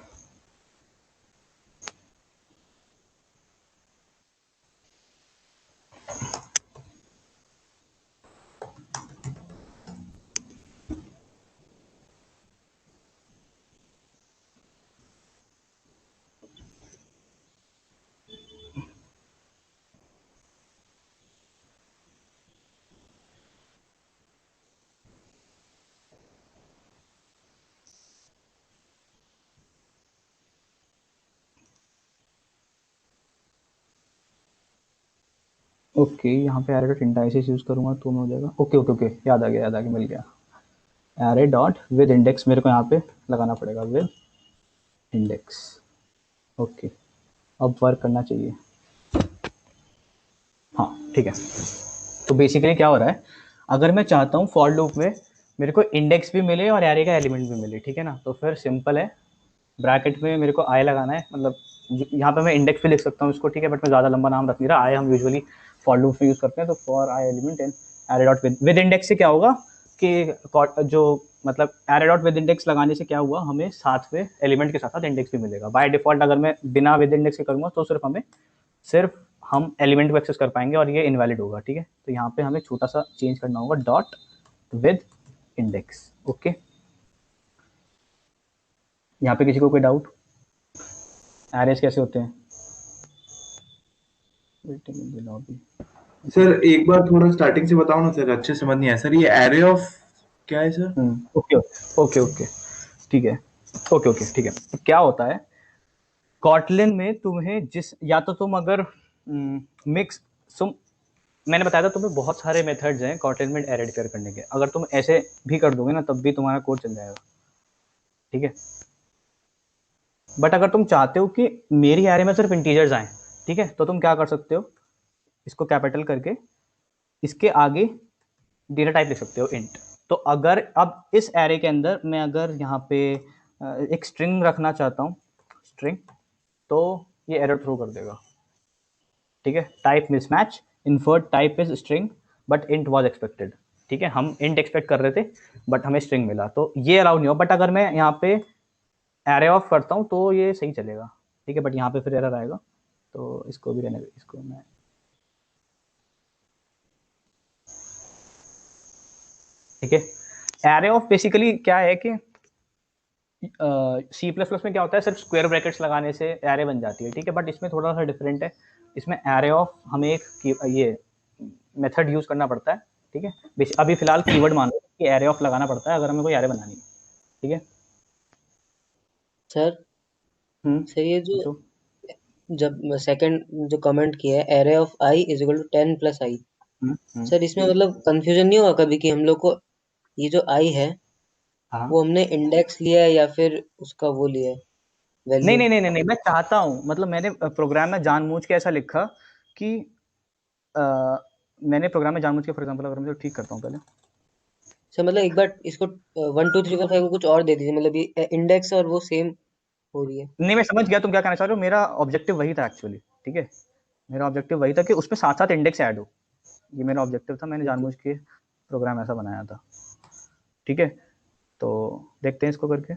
ओके, यहाँ पे एरे डॉट इंडाइसेस यूज़ करूँगा तो मैं हो जाएगा। ओके, याद आ गया, मिल गया। एरे डॉट विद इंडेक्स मेरे को यहाँ पे लगाना पड़ेगा, विद इंडेक्स। ओके, अब वर्क करना चाहिए। हाँ ठीक है। तो बेसिकली क्या हो रहा है, अगर मैं चाहता हूँ फॉर लूप में मेरे को इंडेक्स भी मिले और एरे का एलिमेंट भी मिले, ठीक है ना, तो फिर सिंपल है, ब्रैकेट में मेरे को आई लगाना है, मतलब यहाँ पे मैं इंडेक्स भी लिख सकता हूँ इसको, ठीक है, बट मैं ज़्यादा लंबा नाम रख नहीं रहा। आई हम यूजुअली फॉर लूप में यूज़ करते हैं, तो for I element and array dot with index से क्या होगा कि जो मतलब एरे डॉट विद इंडेक्स लगाने से क्या हुआ, हमें साथ में एलिमेंट के साथ साथ इंडेक्स भी मिलेगा। बाय डिफॉल्ट अगर मैं बिना विद इंडेक्स के करूँगा तो सिर्फ हम एलिमेंट को एक्सेस कर पाएंगे और ये इनवैलिड होगा, ठीक है। तो यहाँ पे हमें छोटा सा चेंज करना होगा, डॉट विद इंडेक्स। ओके, यहाँ पे किसी को कोई डाउट? एरेस कैसे होते हैं? सर एक बार थोड़ा स्टार्टिंग से बताओ ना सर, अच्छे समझ नहीं आया सर। ये एरे ऑफ क्या है सर? ओके ठीक है, ठीक है। क्या होता है कॉटलिन में, तुम्हें जिस या तो तुम अगर मिक्स मैंने बताया था तुम्हें बहुत सारे मेथड्स हैं कॉटलिन में एरे डिक्लेयर करने के। अगर तुम ऐसे भी कर दोगे ना तब भी तुम्हारा कोड चल जाएगा, ठीक है। बट अगर तुम चाहते हो कि मेरी एरे में सिर्फ इंटीजर्स आए, ठीक है, तो तुम क्या कर सकते हो, इसको कैपिटल करके इसके आगे डेटा टाइप लिख सकते हो, इंट। तो अगर अब इस एरे के अंदर मैं अगर यहाँ पे एक स्ट्रिंग रखना चाहता हूँ, स्ट्रिंग, तो ये एरर थ्रो कर देगा, ठीक है। Type mismatch, inferred type is string but int was expected, ठीक है। हम इंट एक्सपेक्ट कर रहे थे बट हमें स्ट्रिंग मिला, तो ये अलाउ नहीं हो। बट अगर मैं यहाँ पे एरे ऑफ करता हूँ तो ये सही चलेगा, ठीक है। बट यहाँ पे फिर एरर आएगा, तो इसको भी रहने दे, इसको मैं ठीक है। एरे ऑफ बेसिकली क्या है कि सी प्लस प्लस में क्या होता है, सिर्फ स्क्वायर ब्रैकेट्स लगाने से एरे बन जाती है, ठीक है। बट इसमें थोड़ा सा डिफरेंट है, इसमें एरे ऑफ हमें एक ये मेथड यूज करना पड़ता है, ठीक है। अभी फिलहाल कीवर्ड मान लो कि एरे ऑफ लगाना पड़ता है अगर हमें कोई एरे बनानी है, ठीक है सर। सर ये जो जब सेकंड जो कमेंट किया है, array of i is equal to 10 plus i, sir इसमें मतलब कंफ्यूजन नहीं होगा कभी कि हम लोग को ये जो आई है वो हमने इंडेक्स लिया है या फिर उसका वो लिया है वैल्यू? नहीं, मैं चाहता हूँ, मतलब मैंने प्रोग्राम में जानबूझ के ऐसा लिखा कि मैंने प्रोग्राम में जानबूझ के, फॉर एग्जांपल अगर मैं ठीक करता हूँ पहले, सर मतलब एक बार इसको 1 2 3 4 5 को कुछ और दे दीजिए, मतलब ये इंडेक्स और वो सेम हो रही है। नहीं, मैं समझ गया तुम क्या कहना चाह रहे हो। मेरा ऑब्जेक्टिव वही था एक्चुअली, ठीक है। मेरा ऑब्जेक्टिव वही था कि उसमें साथ साथ इंडेक्स ऐड हो, ये मेरा ऑब्जेक्टिव था। मैंने जानबूझ के प्रोग्राम ऐसा बनाया था, ठीक है। तो देखते हैं इसको करके।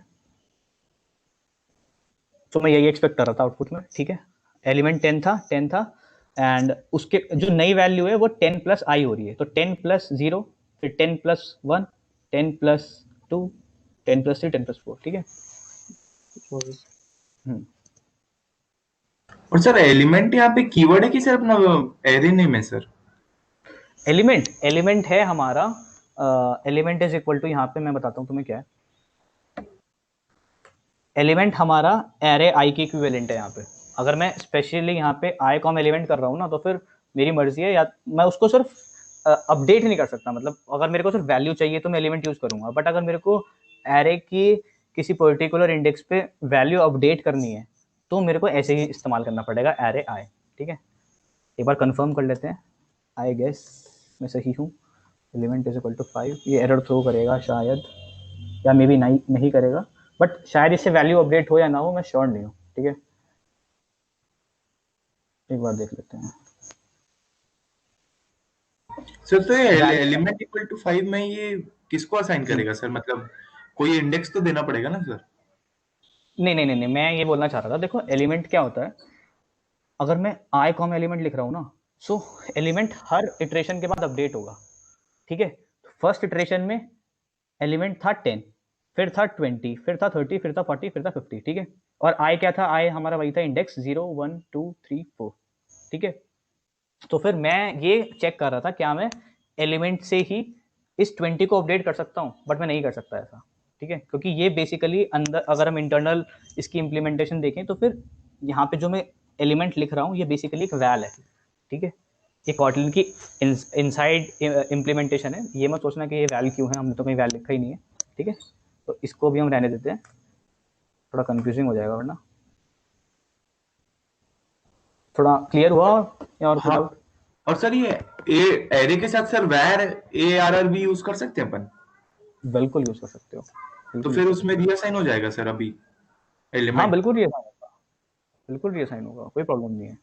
तो मैं यही एक्सपेक्ट कर रहा था आउटपुट में, ठीक है। एलिमेंट 10 था एंड उसके जो नई वैल्यू है वो 10 प्लस आई हो रही है, तो 10 प्लस 0, फिर 10 प्लस 1, 10 प्लस 2, 10 प्लस 3, 10 प्लस 4, ठीक है। और सर एलिमेंट यहाँ पे कीवर्ड है कि सर अपना एरे नेम है सर? एलिमेंट है हमारा, एलिमेंट इज इक्वल टू, यहाँ पे मैं बताता हूँ तुम्हें क्या है। एलिमेंट हमारा एरे आई की इक्विवेलेंट है यहाँ पे। अगर मैं स्पेशली यहाँ पे आई कॉम एलिमेंट कर रहा हूँ ना, तो फिर मेरी मर्जी है, या मैं उसको सिर्फ अपडेट नहीं कर सकता। मतलब अगर मेरे को सिर्फ वैल्यू चाहिए तो मैं एलिमेंट यूज करूंगा, बट अगर मेरे को एरे की किसी पर्टिकुलर इंडेक्स पे वैल्यू अपडेट करनी है तो मेरे को ऐसे ही इस्तेमाल करना पड़ेगा एरे आई। ठीक है, एक बार कंफर्म कर लेते हैं। आई गेस मैं सही हूँ। एलिमेंट इज इक्वल टू 5, ये एरर थ्रो करेगा शायद, या मे बी नहीं करेगा, बट शायद इससे वैल्यू अपडेट हो या ना हो, मैं श्योर नहीं हूँ। ठीक है, एक बार देख लेते हैं। सर तो ये एलिमेंट इक्वल टू 5 में ये किसको असाइन करेगा सर? मतलब कोई इंडेक्स तो देना पड़ेगा ना सर? नहीं, मैं ये बोलना चाह रहा था, देखो एलिमेंट क्या होता है, अगर मैं आई कॉम एलिमेंट लिख रहा हूँ ना, सो एलिमेंट हर इटरेशन के बाद अपडेट होगा। ठीक है, फर्स्ट इटरेशन में एलिमेंट था 10, फिर था 20, फिर था 30, फिर था 40, फिर था 50। ठीक है, और आई क्या था, आई हमारा वही था इंडेक्स 0 1 2 3 4। ठीक है, तो फिर मैं ये चेक कर रहा था क्या मैं एलिमेंट से ही इस 20 को अपडेट कर सकता हूँ, बट मैं नहीं कर सकता ऐसा। ठीक है, क्योंकि ये बेसिकली अंदर अगर हम इंटरनल इसकी इम्प्लीमेंटेशन देखें तो फिर यहाँ पे जो मैं एलिमेंट लिख रहा हूँ ये बेसिकली एक वैल है। ठीक है, ये कॉटलिन की इनसाइड इम्प्लीमेंटेशन है, ये मत सोचना कि ये वैल क्यों है, हमने तो कहीं वैल लिखा ही नहीं है। ठीक है, तो इसको भी हम रहने देते हैं, थोड़ा कंफ्यूजिंग हो जाएगा वरना। थोड़ा क्लियर हुआ या और कुछ हाँ, डाउट? और सर ये एरे के साथ सर वैर ARR भी यूज कर सकते हैं अपन? बिल्कुल यूज कर सकते हो, तो बिल्कुल फिर use कर उसमें सकते रीअसाइन हो जाएगा सर अभी हो। हाँ एलिमेंट? बिल्कुल रीअसाइन होगा, बिल्कुल रीअसाइन होगा, कोई प्रॉब्लम नहीं है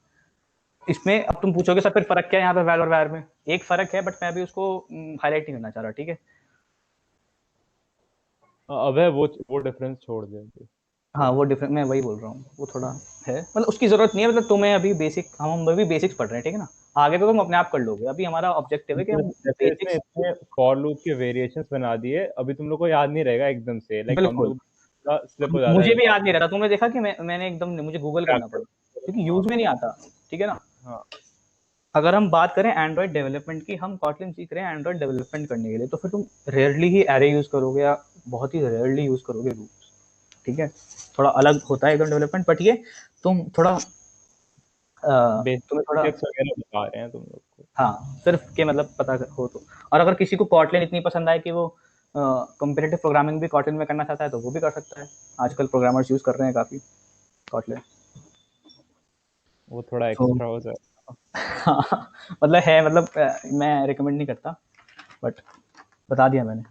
इसमें। अब तुम पूछोगे सर फिर फर्क क्या है यहाँ पे वैल और वैर में? एक फर्क है, बट मैं अभी उसको हाईलाइट नहीं करना चाह रहा। ठीक है, अबे वो डिफरेंस छोड़ दे अभी। हाँ वो डिफरेंट, मैं वही बोल रहा हूँ, वो थोड़ा है, मतलब उसकी जरूरत नहीं है। मतलब तुम्हें अभी बेसिक, हम अभी बेसिक्स पढ़ रहे हैं, ठीक है ना, आगे तो तुम अपने आप कर लोगे। अभी हमारा ऑब्जेक्टिव है कि हम जैसे इसमें बेसिक्स। इतने फॉर लूप के वेरिएशंस बना दिए, अभी तुम लोग को याद नहीं रहेगा एकदम से, लाइक हम बिल्कुल, लोग स्लिप हो जाता है मुझे भी दिमाग। याद नहीं रहता, तुमने देखा कि मैंने एकदम मुझे गूगल करना पड़ा क्योंकि यूज में नहीं आता। ठीक है ना, हाँ, अगर हम बात करें एंड्रॉइड डेवलपमेंट की, हम कॉटलिन सीख रहे हैं एंड्रॉइड डेवलपमेंट करने के लिए, तो फिर तुम रेयरली ही एरे यूज करोगे या बहुत ही रेयरली यूज करोगे लूप्स। ठीक है, थोड़ा अलग होता है एकदम डेवलपमेंट, बट ये तुम थोड़ा तुम्हें थोड़ा, बेसिक्स वगैरह बता रहे हैं तुम लोग को। हाँ सिर्फ के मतलब पता हो तो। और अगर किसी को कॉटलिन इतनी पसंद आए कि वो कंपेटिटिव प्रोग्रामिंग भी कॉटलिन में करना चाहता है तो वो भी कर सकता है। आजकल प्रोग्रामर्स यूज कर रहे हैं काफी कॉटलिन। वो थोड़ा तो एक्स्ट्रा हो जाए। हाँ, मतलब है, मतलब मैं रिकमेंड नहीं करता, बट बता दिया मैंने।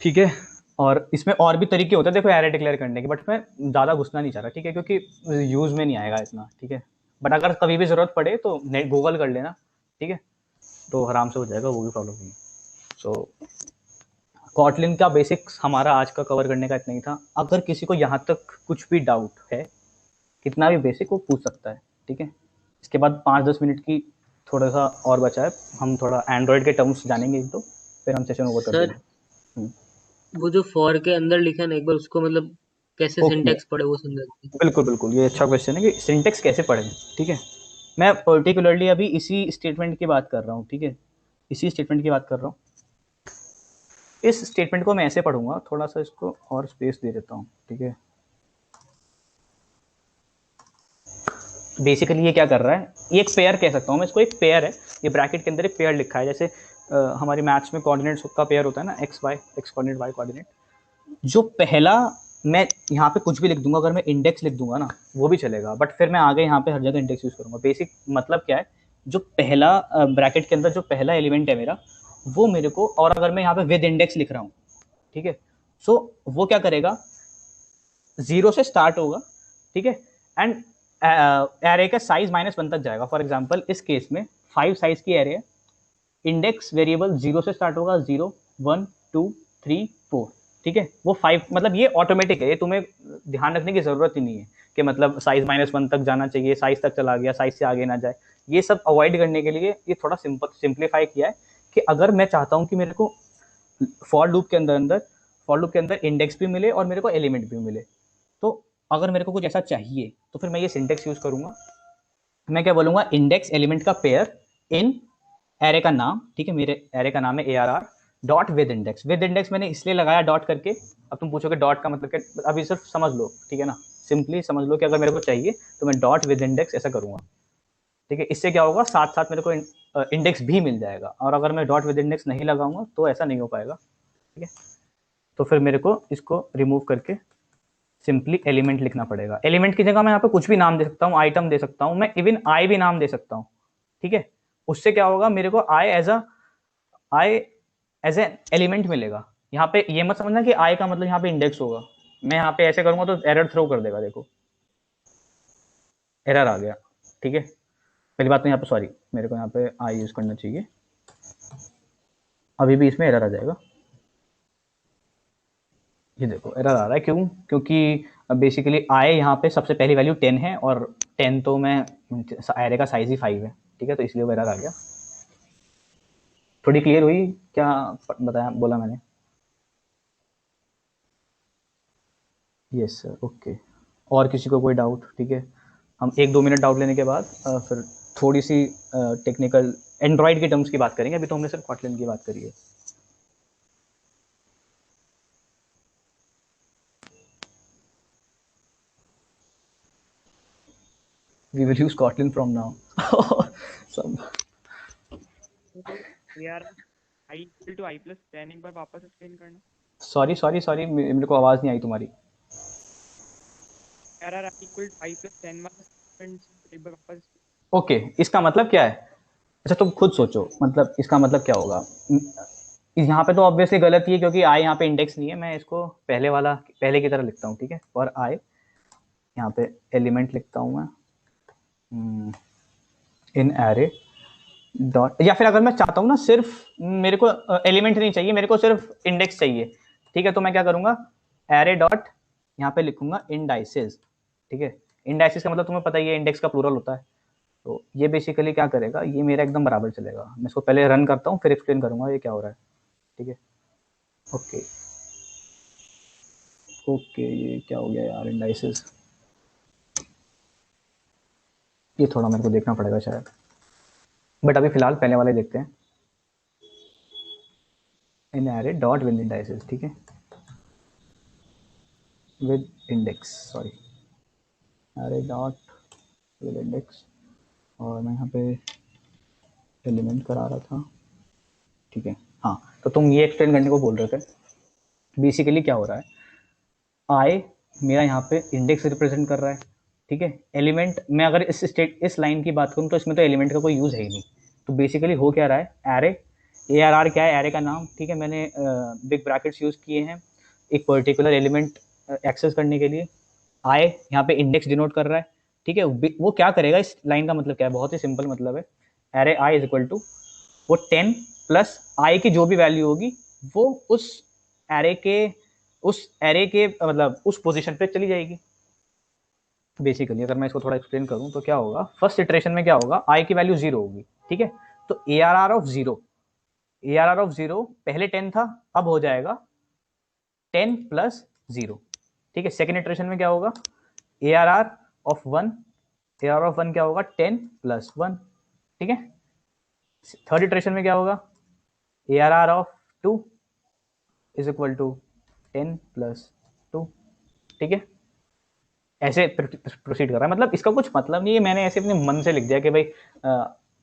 ठीक है, और इसमें और भी तरीके होते हैं देखो एरे डिक्लेयर करने के, बट मैं ज़्यादा घुसना नहीं चाह रहा। ठीक है, क्योंकि यूज़ में नहीं आएगा इतना। ठीक है, बट अगर कभी भी ज़रूरत पड़े तो नेट गूगल कर लेना। ठीक है, तो आराम से हो जाएगा, वो भी प्रॉब्लम नहीं है। सो कॉटलिन का बेसिक्स हमारा आज का कवर करने का इतना ही था। अगर किसी को यहाँ तक कुछ भी डाउट है, कितना भी बेसिक, वो पूछ सकता है। ठीक है, इसके बाद 5-10 मिनट की थोड़ा सा और बचा है, हम थोड़ा एंड्रॉयड के टर्म्स जानेंगे तो फिर हम सेशन ओवर कर सर देंगे। वो जो फॉर के अंदर लिखा है ना, एक बार उसको मतलब कैसे ओके, सिंटैक्स पढ़े वो समझा दीजिए। बिल्कुल, ये अच्छा क्वेश्चन है कि सिंटेक्स कैसे पढ़ें। ठीक है, मैं पर्टिकुलरली अभी इसी स्टेटमेंट की बात कर रहा हूँ। ठीक है, इसी स्टेटमेंट की बात कर रहा हूँ। इस स्टेटमेंट को मैं ऐसे पढ़ूंगा, थोड़ा सा इसको और स्पेस दे देता हूँ। ठीक है, बेसिकली ये क्या कर रहा है, ये एक पेयर कह सकता हूँ मैं इसको, एक पेयर है, ये ब्रैकेट के अंदर एक पेयर लिखा है। जैसे हमारी मैथ्स में कोऑर्डिनेट्स का पेयर होता है ना, एक्स कोऑर्डिनेट वाई कोऑर्डिनेट। जो पहला मैं यहाँ पे कुछ भी लिख दूंगा, अगर मैं इंडेक्स लिख दूंगा ना वो भी चलेगा, बट फिर मैं आगे यहाँ पे हर जगह इंडेक्स यूज करूंगा। बेसिक मतलब क्या है, जो पहला ब्रैकेट के अंदर जो पहला एलिमेंट है मेरा, वो मेरे को, और अगर मैं यहाँ पे विद इंडेक्स लिख रहा हूँ, ठीक है, सो वो क्या करेगा, 0 से स्टार्ट होगा। ठीक है, एंड एरे का साइज -1 तक जाएगा। फॉर एग्जाम्पल इस केस में 5 साइज की एरे है, इंडेक्स वेरिएबल 0 से स्टार्ट होगा, 0 1 2 3 4। ठीक है, वो 5 मतलब ये ऑटोमेटिक है, ये तुम्हें ध्यान रखने की जरूरत ही नहीं है कि मतलब साइज -1 तक जाना चाहिए, साइज तक चला गया, साइज से आगे ना जाए। ये सब अवॉइड करने के लिए ये थोड़ा सिंप्लीफाई किया है कि अगर मैं चाहता हूँ कि मेरे को फॉर लूप के अंदर इंडेक्स भी मिले और मेरे को एलिमेंट भी मिले, तो अगर मेरे को कुछ ऐसा चाहिए तो फिर मैं ये सिंटेक्स यूज करूंगा। मैं क्या बोलूंगा, इंडेक्स एलिमेंट का पेयर इन एरे का नाम। ठीक है, मेरे एरे का नाम है ARR dot with index. With index मैंने इसलिए लगाया डॉट करके, अब तुम पूछोगे डॉट का मतलब क्या, अभी सिर्फ समझ लो। ठीक है ना, सिंपली समझ लो कि अगर मेरे को चाहिए तो मैं डॉट विद इंडेक्स ऐसा करूंगा। ठीक है, इससे क्या होगा, साथ साथ मेरे को इंडेक्स भी मिल जाएगा। और अगर मैं डॉट विद इंडेक्स नहीं लगाऊंगा तो ऐसा नहीं हो पाएगा। ठीक है, तो फिर मेरे को इसको रिमूव करके सिंपली एलिमेंट लिखना पड़ेगा। एलिमेंट की जगह मैं यहाँ पे कुछ भी नाम दे सकता हूँ, आइटम दे सकता हूँ, मैं इवन आई भी नाम दे सकता हूँ, ठीक है। उससे क्या होगा, मेरे को आई एज ए एलिमेंट मिलेगा। यहाँ पे ये मत समझना कि आई का मतलब यहाँ पे इंडेक्स होगा। मैं यहाँ पे ऐसे करूंगा तो एरर थ्रो कर देगा, देखो एरर आ गया, ठीक है। पहली बात तो यहाँ पे सॉरी, मेरे को यहाँ पे आई यूज करना चाहिए, अभी भी इसमें एरर आ जाएगा। ये देखो एरर आ रहा है, क्यों? क्योंकि बेसिकली आई यहाँ पे सबसे पहली वैल्यू 10 है और 10 तो मैं एरे का साइज ही 5 है, ठीक है, तो इसलिए वो एरर आ गया। थोड़ी क्लियर हुई क्या बताया, बोला मैंने? Yes sir, okay. और किसी को कोई डाउट? ठीक है, हम 1-2 मिनट डाउट लेने के बाद फिर थोड़ी सी टेक्निकल एंड्रॉइड के टर्म्स की बात करेंगे। अभी तो हमने सिर्फ कॉटलिन की बात करी है। We will use Kotlin from now. यार i equal to i plus 10 एक बार वापस एक्सप्लेन करना। सॉरी मेरे को आवाज नहीं आई तुम्हारी। यार i equal to i plus 10 एक बार वापस। ओके, इसका मतलब क्या है? अच्छा तुम खुद सोचो, मतलब इसका मतलब क्या होगा? यहाँ पे तो ऑब्वियसली गलत ही है, क्योंकि आई यहाँ पे इंडेक्स नहीं है। मैं इसको पहले की तरह लिखता हूँ, ठीक है। और आई यहाँ पे एलिमेंट लिखता हूँ मैं इन एरे डॉट, या फिर अगर मैं चाहता हूँ ना सिर्फ मेरे को एलिमेंट नहीं चाहिए, मेरे को सिर्फ इंडेक्स चाहिए, ठीक है, तो मैं क्या करूँगा, एरे डॉट यहाँ पे लिखूंगा इंडाइसेस, ठीक है। इंडाइसेस का मतलब तुम्हें पता ही है, इंडेक्स का प्लूरल होता है। तो ये बेसिकली क्या करेगा, ये मेरा एकदम बराबर चलेगा। मैं इसको पहले रन करता हूँ, फिर एक्सप्लेन करूंगा ये क्या हो रहा है, ठीक है। ओके ये क्या हो गया यार, इंडाइसेस, ये थोड़ा मेरे को देखना पड़ेगा शायद, बट अभी फिलहाल पहले वाले देखते हैं। इन एरे डॉट विद इंडाइसेस, ठीक है, with index, sorry array dot with index, और मैं यहाँ पे एलिमेंट करा रहा था, ठीक है। हाँ, तो तुम ये एक्सप्लेन करने को बोल रहे थे। बेसिकली क्या हो रहा है, आई मेरा यहाँ पे इंडेक्स रिप्रेजेंट कर रहा है, ठीक है। एलिमेंट, मैं अगर इस लाइन की बात करूँ तो इसमें तो एलिमेंट का कोई यूज़ है ही नहीं। तो बेसिकली हो क्या रहा है, एरे, ARR क्या है, एरे का नाम, ठीक है। मैंने बिग ब्रैकेट्स यूज़ किए हैं एक पर्टिकुलर एलिमेंट एक्सेस करने के लिए। आई यहाँ पे इंडेक्स डिनोट कर रहा है, ठीक है। वो क्या करेगा, इस लाइन का मतलब क्या है, बहुत ही सिंपल मतलब है, array i is equal to वो 10 प्लस आई की जो भी वैल्यू होगी वो उस एरे के मतलब उस पोजीशन पे चली जाएगी। बेसिकली अगर मैं इसको थोड़ा एक्सप्लेन करूं तो क्या होगा, फर्स्ट इटरेशन में क्या होगा, आई की वैल्यू 0 होगी, ठीक है। तो ARR ऑफ 0 पहले 10 था, अब हो जाएगा 10 प्लस 0, ठीक है। सेकेंड इटरेशन में क्या होगा, ARR ऑफ 1 क्या होगा, 10 प्लस 1, ठीक है। थर्ड इटरेशन में क्या होगा, ARR of 2 is equal to 10 plus 2, ठीक है। ऐसे प्रोसीड कर रहा है, मतलब इसका कुछ मतलब नहीं है, मैंने ऐसे अपने मन से लिख दिया कि भाई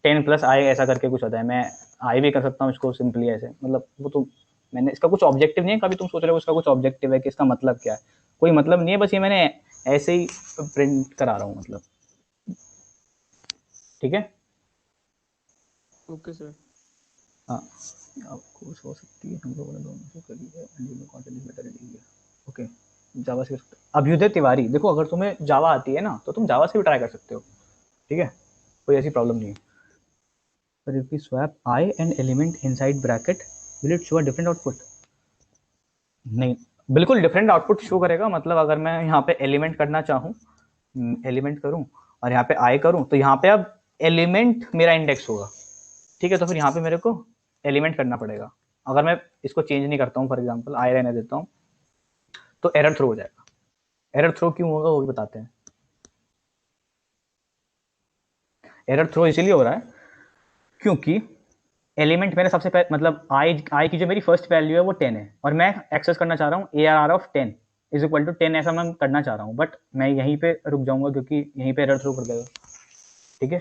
10 प्लस आई ऐसा करके कुछ होता है। मैं आई भी कर सकता हूँ इसको सिंपली ऐसे, मतलब वो तो मैंने, इसका कुछ ऑब्जेक्टिव नहीं है। कभी तुम सोच रहे हो इसका कुछ ऑब्जेक्टिव है कि इसका मतलब क्या है, कोई मतलब नहीं है, बस ये मैंने ऐसे ही प्रिंट करा रहा हूँ, मतलब, ठीक है। Okay sir. हाँ, आपको हो सकती है, हम लोगों ने दोनों से करी है, content is better in India, okay. JavaScript, Abhyudaya Tiwari, देखो अगर तुम्हें जावा आती है ना तो तुम जावा से भी ट्राई कर सकते हो, ठीक है, कोई ऐसी प्रॉब्लम नहीं है। पर if we swap i and element inside bracket will it show a different output? नहीं, बिल्कुल डिफरेंट आउटपुट शो करेगा। मतलब अगर मैं यहाँ पे एलिमेंट करना चाहूँ, एलिमेंट करूँ और यहाँ पे आई करूँ, तो यहाँ पे अब एलिमेंट मेरा इंडेक्स होगा, ठीक है। तो फिर यहाँ पे मेरे को एलिमेंट करना पड़ेगा। अगर मैं इसको चेंज नहीं करता हूँ, फॉर एग्जांपल आई रहने देता हूँ, तो एरर थ्रो हो जाएगा। एरर थ्रो क्यों होगा वो भी बताते हैं। एरर थ्रो इसीलिए हो रहा है क्योंकि एलिमेंट मेरे सबसे पहले, मतलब आई की जो मेरी फर्स्ट वैल्यू है वो 10 है, और मैं एक्सेस करना चाह रहा हूँ ARR of 10 is equal to 10, ऐसा मैं करना चाह रहा हूँ, बट मैं यहीं पे रुक जाऊंगा क्योंकि यहीं पे एरर थ्रो कर देगा, ठीक है।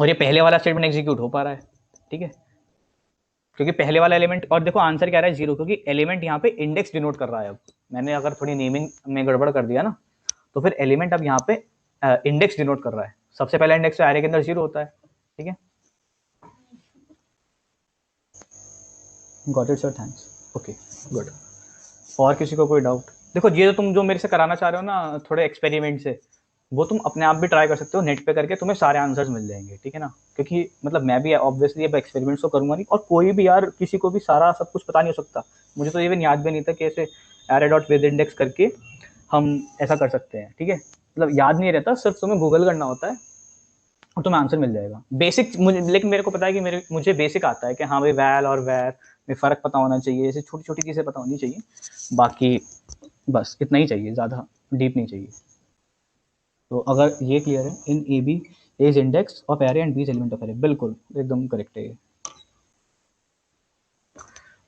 और ये पहले वाला स्टेटमेंट एग्जीक्यूट हो पा रहा है, ठीक है, क्योंकि पहले वाला एलिमेंट, और देखो आंसर क्या रहा है 0, क्योंकि एलिमेंट यहाँ पे इंडेक्स डिनोट कर रहा है अब, मैंने अगर थोड़ी नेमिंग में गड़बड़ कर दिया ना, तो फिर एलिमेंट अब यहाँ पे इंडेक्स डिनोट कर रहा है। सबसे पहला इंडेक्स तो एरे के अंदर 0 होता है, ठीक है। Got it sir, thanks, okay good. और किसी को कोई डाउट? देखो ये तो तुम जो मेरे से कराना चाह रहे हो ना थोड़े एक्सपेरिमेंट से, वो तुम अपने आप भी ट्राई कर सकते हो नेट पे करके, तुम्हें सारे आंसर्स मिल जाएंगे, ठीक है ना। क्योंकि मतलब मैं भी ऑब्वियसली अब एक्सपेरिमेंट्स तो करूंगा नहीं, और कोई भी यार किसी को भी सारा सब कुछ पता नहीं हो सकता। मुझे तो इवन याद भी नहीं था कि ऐसे एरे डॉट विद इंडेक्स करके हम ऐसा कर सकते हैं, ठीक है। मतलब याद नहीं रहता, सिर्फ तुम्हें गूगल करना होता है और तुम्हें आंसर मिल जाएगा बेसिक। मुझे लेकिन मेरे को पता है कि मुझे बेसिक आता है कि हाँ भाई वैल और वैर में फ़र्क पता होना चाहिए, ऐसे छोटी छोटी चीज़ें पता होनी चाहिए। बाकी बस इतना ही चाहिए, ज़्यादा डीप नहीं चाहिए। तो अगर ये क्लियर है, in A B is index of array and B is element of array, बिल्कुल एकदम करेक्ट है ये।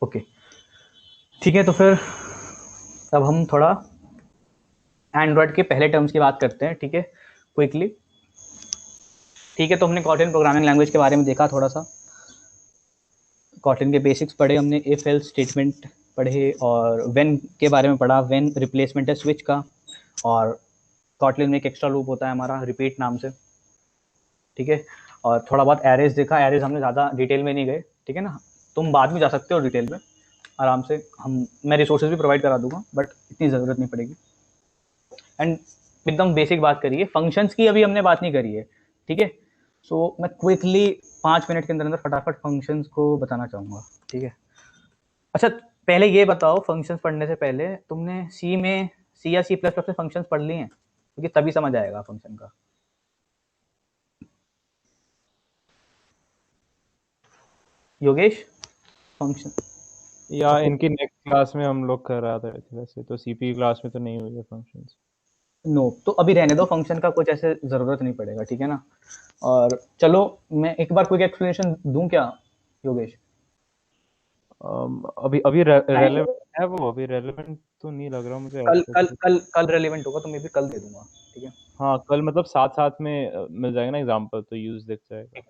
ओके ठीक है, तो फिर अब हम थोड़ा एंड्रॉयड के पहले टर्म्स की बात करते हैं, ठीक है, क्विकली। ठीक है, तो हमने कॉटलिन प्रोग्रामिंग लैंग्वेज के बारे में देखा थोड़ा सा, कॉटलिन के बेसिक्स पढ़े हमने, इफ एल्स स्टेटमेंट पढ़े, और व्हेन के बारे में पढ़ा, व्हेन रिप्लेसमेंट है स्विच का, और कॉटलिन में एक एक्स्ट्रा लूप होता है हमारा रिपीट नाम से, ठीक है। और थोड़ा बहुत एरेज देखा, एरेज हमने ज़्यादा डिटेल में नहीं गए, ठीक है ना। तुम बाद में जा सकते हो डिटेल में आराम से, मैं रिसोर्सेज भी प्रोवाइड करा दूंगा, बट इतनी ज़रूरत नहीं पड़ेगी। एंड एकदम बेसिक बात करिए, फंक्शंस की अभी हमने बात नहीं करी है, ठीक है। सो मैं क्विकली 5 मिनट के अंदर अंदर फटाफट फंक्शंस को बताना चाहूँगा, ठीक है। अच्छा पहले ये बताओ, फंक्शंस पढ़ने से पहले तुमने सी या C++ में फंक्शंस पढ़ लिए हैं? क्योंकि तभी समझ आएगा फंक्शन का। योगेश, फंक्शन या इनकी नेक्स्ट क्लास में हम लोग कर रहा था वैसे, तो सीपी क्लास में तो नहीं हुई है फंक्शंस। नो, तो अभी रहने दो, फंक्शन का कुछ ऐसे ज़रूरत नहीं पड़ेगा, ठीक है ना। और चलो मैं एक बार क्विक एक्सप्लेनेशन दूं क्या योगेश? अभी अभी रेलेवेंट है वो? अभी रेलेवेंट तो नहीं लग रहा मुझे कल ऐसे कल तो। कल कल रेलिवेंट होगा तो मैं भी कल दे दूंगा, ठीक है। हाँ कल मतलब साथ साथ में मिल जाएगा ना एग्जांपल, तो यूज दिख जाएगा।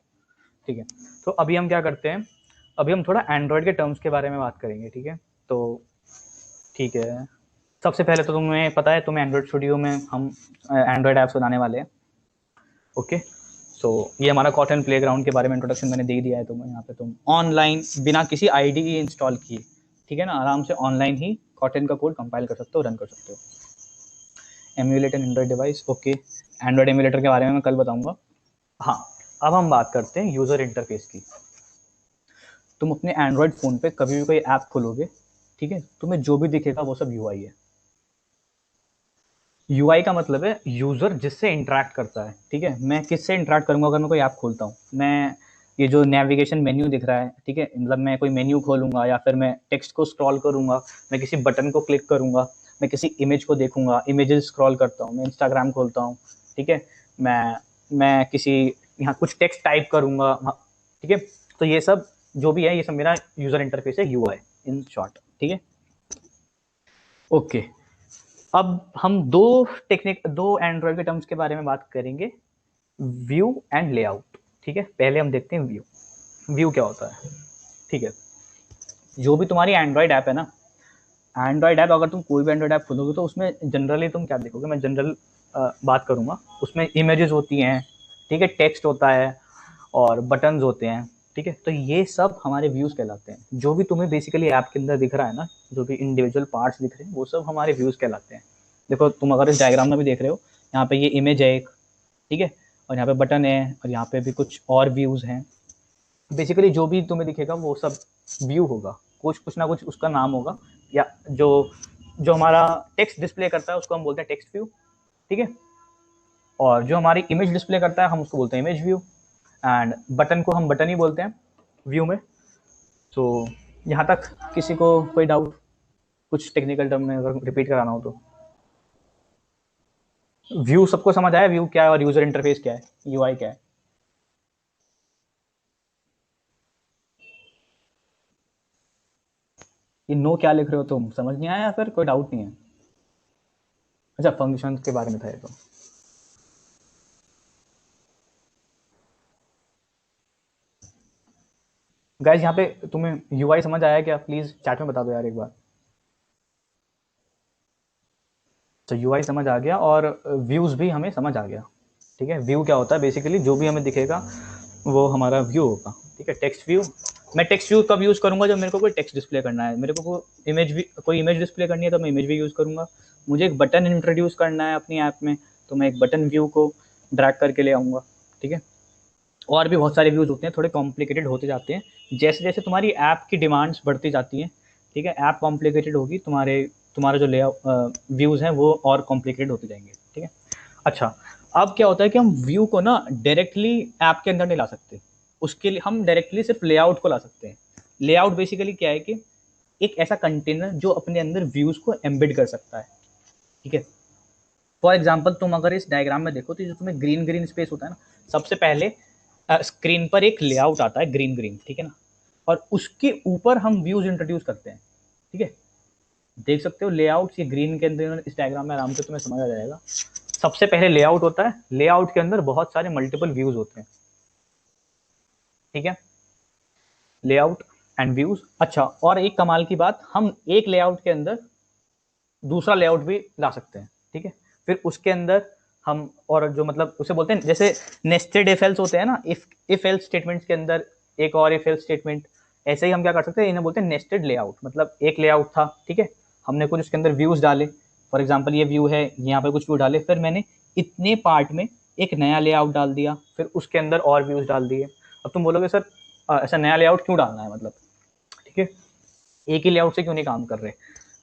ठीक है, तो अभी हम क्या करते हैं, अभी हम थोड़ा एंड्रॉयड के टर्म्स के बारे में बात करेंगे, ठीक है। तो ठीक है, सबसे पहले तो तुम्हें पता है, तुम्हें एंड्रॉयड स्टूडियो में हम एंड्रॉयड ऐप्स बनाने वाले हैं, ओके। सो ये हमारा कॉटन प्लेग्राउंड के बारे में इंट्रोडक्शन मैंने दे दिया है तुम्हें। यहाँ पे तुम ऑनलाइन बिना किसी आईडी इंस्टॉल किए, ठीक है ना, आराम से ऑनलाइन ही कॉटन का कोड कंपाइल कर सकते हो, रन कर सकते हो। Emulate N Android device, okay. Android emulator के बारे में मैं कल बताऊंगा। हाँ, अब हम बात करते हैं यूज़र इंटरफेस की। तुम अपने एंड्रॉयड फ़ोन पे कभी भी कोई ऐप खोलोगे, ठीक है, तुम्हें जो भी दिखेगा वो सब यूआई है। यूआई का मतलब है यूज़र जिससे इंटरेक्ट करता है, ठीक है। मैं किससे इंटरेक्ट करूँगा अगर मैं कोई ऐप खोलता हूँ? मैं ये जो नेविगेशन मेन्यू दिख रहा है, ठीक है, मतलब मैं कोई मेन्यू खोलूँगा, या फिर मैं टेक्स्ट को स्क्रॉल करूँगा, मैं किसी बटन को क्लिक करूँगा, मैं किसी इमेज को देखूँगा, इमेजेस स्क्रॉल करता हूँ, मैं इंस्टाग्राम खोलता हूँ, ठीक है, मैं किसी यहाँ कुछ टेक्स्ट टाइप करूँगा, ठीक है। तो ये सब जो भी है, ये सब मेरा यूज़र इंटरफेस है, यूआई इन शॉर्ट, ठीक है। ओके, अब हम दो एंड्रॉयड के टर्म्स के बारे में बात करेंगे, व्यू एंड लेआउट, ठीक है। पहले हम देखते हैं व्यू। व्यू क्या होता है, ठीक है। जो भी तुम्हारी एंड्रॉयड ऐप है ना, एंड्रॉयड ऐप अगर तुम कोई भी एंड्रॉयड ऐप खोलोगे तो उसमें जनरली तुम क्या देखोगे, मैं जनरल बात करूँगा, उसमें इमेजेस होती हैं, ठीक है, टेक्स्ट होता है और बटन्स होते हैं, ठीक है। तो ये सब हमारे व्यूज़ कहलाते हैं। जो भी तुम्हें बेसिकली ऐप के अंदर दिख रहा है ना, जो भी इंडिविजुअल पार्ट्स दिख रहे हैं, वो सब हमारे व्यूज़ कहलाते हैं। देखो तुम अगर इस डायग्राम में भी देख रहे हो, यहाँ पे ये इमेज है एक, ठीक है, और यहाँ पे बटन है, और यहाँ पे भी कुछ और व्यूज़ हैं। बेसिकली जो भी तुम्हें दिखेगा वो सब व्यू होगा, कुछ ना कुछ उसका नाम होगा, या जो जो हमारा टेक्स्ट डिस्प्ले करता है उसको हम बोलते हैं टेक्स्ट व्यू, ठीक है। और जो हमारी इमेज डिस्प्ले करता है हम उसको बोलते हैं इमेज व्यू, एंड बटन को हम बटन ही बोलते हैं व्यू में। तो यहाँ तक किसी को कोई डाउट, कुछ टेक्निकल टर्म में अगर रिपीट कराना हो तो? व्यू सबको समझ आया, व्यू क्या है और यूजर इंटरफेस क्या है, यूआई क्या है? ये नो क्या लिख रहे हो तुम, समझ नहीं आया या फिर कोई डाउट नहीं है? अच्छा, फंक्शन के बारे में था ये तो। गाइस यहाँ पे तुम्हें यूआई समझ आया क्या? प्लीज चैट में बता दो यार एक बार। तो यूआई समझ आ गया और व्यूज़ भी हमें समझ आ गया, ठीक है। व्यू क्या होता है, बेसिकली जो भी हमें दिखेगा वो हमारा व्यू होगा, ठीक है। टेक्स्ट व्यू, मैं टेक्स्ट व्यू कब यूज़ करूँगा, जब मेरे को कोई टेक्स्ट डिस्प्ले करना है, मेरे को कोई इमेज डिस्प्ले करनी है तो मैं इमेज भी यूज़ करूँगा। मुझे एक बटन इंट्रोड्यूस करना है अपनी ऐप में तो मैं एक बटन व्यू को ड्रैग करके ले आऊँगा, ठीक है। और भी बहुत सारे व्यूज़ होते हैं, थोड़े कॉम्प्लिकेटेड होते जाते हैं जैसे जैसे तुम्हारी ऐप की डिमांड्स बढ़ती जाती हैं, ठीक है। ऐप कॉम्प्लिकेटेड होगी, तुम्हारा जो लेआउट व्यूज़ हैं वो और कॉम्प्लिकेटेड होते जाएंगे, ठीक है। अच्छा, अब क्या होता है कि हम व्यू को ना डायरेक्टली ऐप के अंदर नहीं ला सकते, उसके लिए हम डायरेक्टली सिर्फ लेआउट को ला सकते हैं। लेआउट बेसिकली क्या है कि एक ऐसा कंटेनर जो अपने अंदर व्यूज़ को एम्बेड कर सकता है, ठीक है। फॉर एग्जाम्पल तुम अगर इस डायग्राम में देखो तो जो तुम्हें ग्रीन ग्रीन स्पेस होता है ना, सबसे पहले स्क्रीन पर एक लेआउट आता है ग्रीन ग्रीन, ठीक है ना, और उसके ऊपर हम व्यूज इंट्रोड्यूस करते हैं, ठीक है। देख सकते हो लेआउट ये ग्रीन के अंदर इस डायग्राम में आराम से तुम्हें समझ आ जाएगा। सबसे पहले लेआउट होता है, लेआउट के अंदर बहुत सारे मल्टीपल व्यूज होते हैं, ठीक है। Layout and views. अच्छा, और एक कमाल की बात, हम एक लेआउट के अंदर दूसरा लेआउट भी ला सकते हैं, ठीक है। फिर उसके अंदर हम और जो मतलब उसे बोलते हैं जैसे नेस्टेड इफ एल्स होते हैं ना, इफ एल्स स्टेटमेंट्स के अंदर एक और इफ एल्स स्टेटमेंट, ऐसे ही हम क्या कर सकते हैं, इन्हें बोलते हैं नेस्टेड लेआउट। मतलब एक लेआउट था, ठीक है, हमने कुछ उसके अंदर व्यूज डाले, फॉर एग्जांपल ये व्यू है, यहाँ पे कुछ व्यू डाले, फिर मैंने इतने पार्ट में एक नया लेआउट डाल दिया, फिर उसके अंदर और व्यूज डाल दिए। अब तुम बोलोगे सर ऐसा नया लेआउट क्यों डालना है, मतलब ठीक है, एक ही लेआउट से क्यों नहीं काम कर रहे।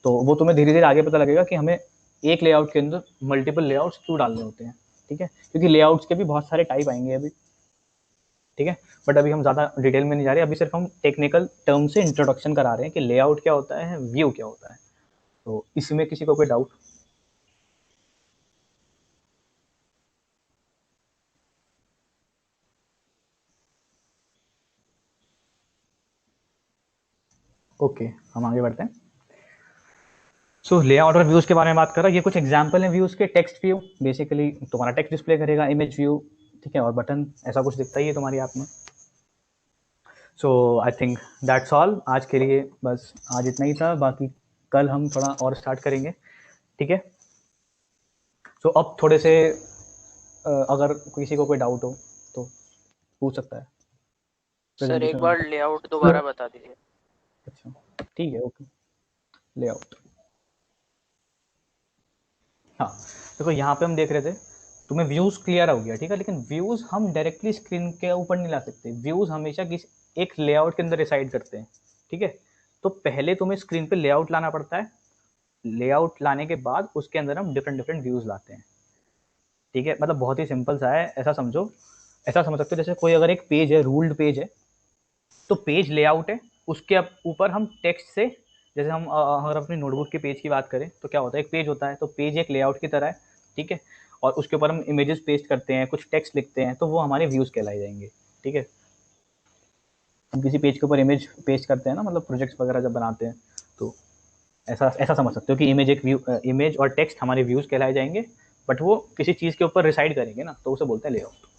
तो वो तुम्हें धीरे धीरे आगे पता लगेगा कि हमें एक लेआउट के अंदर मल्टीपल लेआउट्स क्यों डालने होते हैं, ठीक है, क्योंकि लेआउट्स के भी बहुत सारे टाइप आएंगे अभी, ठीक है। बट अभी हम ज़्यादा डिटेल में नहीं जा रहे, अभी सिर्फ हम टेक्निकल टर्म से इंट्रोडक्शन करा रहे हैं कि लेआउट क्या होता है, व्यू क्या होता है। तो इसमें किसी को कोई डाउट? ओके, हम आगे बढ़ते हैं। सो लेआउट और व्यूज के बारे में बात कर रहा है, ये कुछ एग्जांपल हैं व्यूज के। टेक्स्ट व्यू बेसिकली तुम्हारा टेक्स्ट डिस्प्ले करेगा, इमेज व्यू, ठीक है, और बटन ऐसा कुछ दिखता ही है तुम्हारी ऐप में। सो आई थिंक दैट्स ऑल आज के लिए, बस आज इतना ही था, बाकी कल हम थोड़ा और स्टार्ट करेंगे, ठीक है। सो अब थोड़े से अगर किसी को कोई डाउट हो तो पूछ सकता है। सर एक बार लेआउट दोबारा बता दीजिए। अच्छा ठीक है, ओके। लेआउट, हाँ देखो यहाँ पे हम देख रहे थे, तुम्हें व्यूज क्लियर हो गया, ठीक है, लेकिन व्यूज हम डायरेक्टली स्क्रीन के ऊपर नहीं ला सकते, व्यूज हमेशा किसी एक लेआउट के अंदर रिसाइड करते हैं, ठीक है। तो पहले तुम्हें स्क्रीन पे लेआउट लाना पड़ता है, लेआउट लाने के बाद उसके अंदर हम डिफरेंट डिफरेंट व्यूज लाते हैं, ठीक है। मतलब बहुत ही सिंपल सा है, ऐसा समझो, ऐसा समझ सकते हो जैसे कोई अगर एक पेज है, रूल्ड पेज है, तो पेज लेआउट है, उसके ऊपर हम टेक्स्ट से, जैसे हम अगर अपनी नोटबुक के पेज की बात करें तो क्या होता है, एक पेज होता है, तो पेज एक लेआउट की तरह है, ठीक है, और उसके ऊपर हम इमेजेस पेस्ट करते हैं, कुछ टेक्स्ट लिखते हैं, तो वो हमारे व्यूज़ कहलाए जाएंगे, ठीक है। हम किसी पेज के ऊपर इमेज पेस्ट करते हैं ना, मतलब प्रोजेक्ट्स वगैरह जब बनाते हैं, तो ऐसा ऐसा समझ सकते हो कि इमेज एक व्यू, इमेज और टेक्स्ट हमारे व्यूज़ कहलाए जाएंगे, बट वो किसी चीज़ के ऊपर रिसाइड करेंगे ना, तो उसे बोलते हैं लेआउट।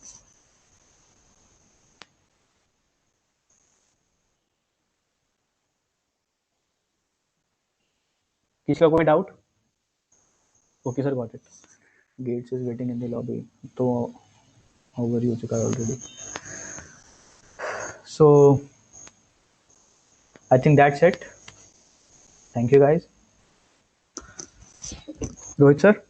किसी का कोई doubt? Okay sir, got it. Gates is waiting in the lobby, तो ओवर ही हो चुका है already. So I think that's it, thank you guys. Rohit sir.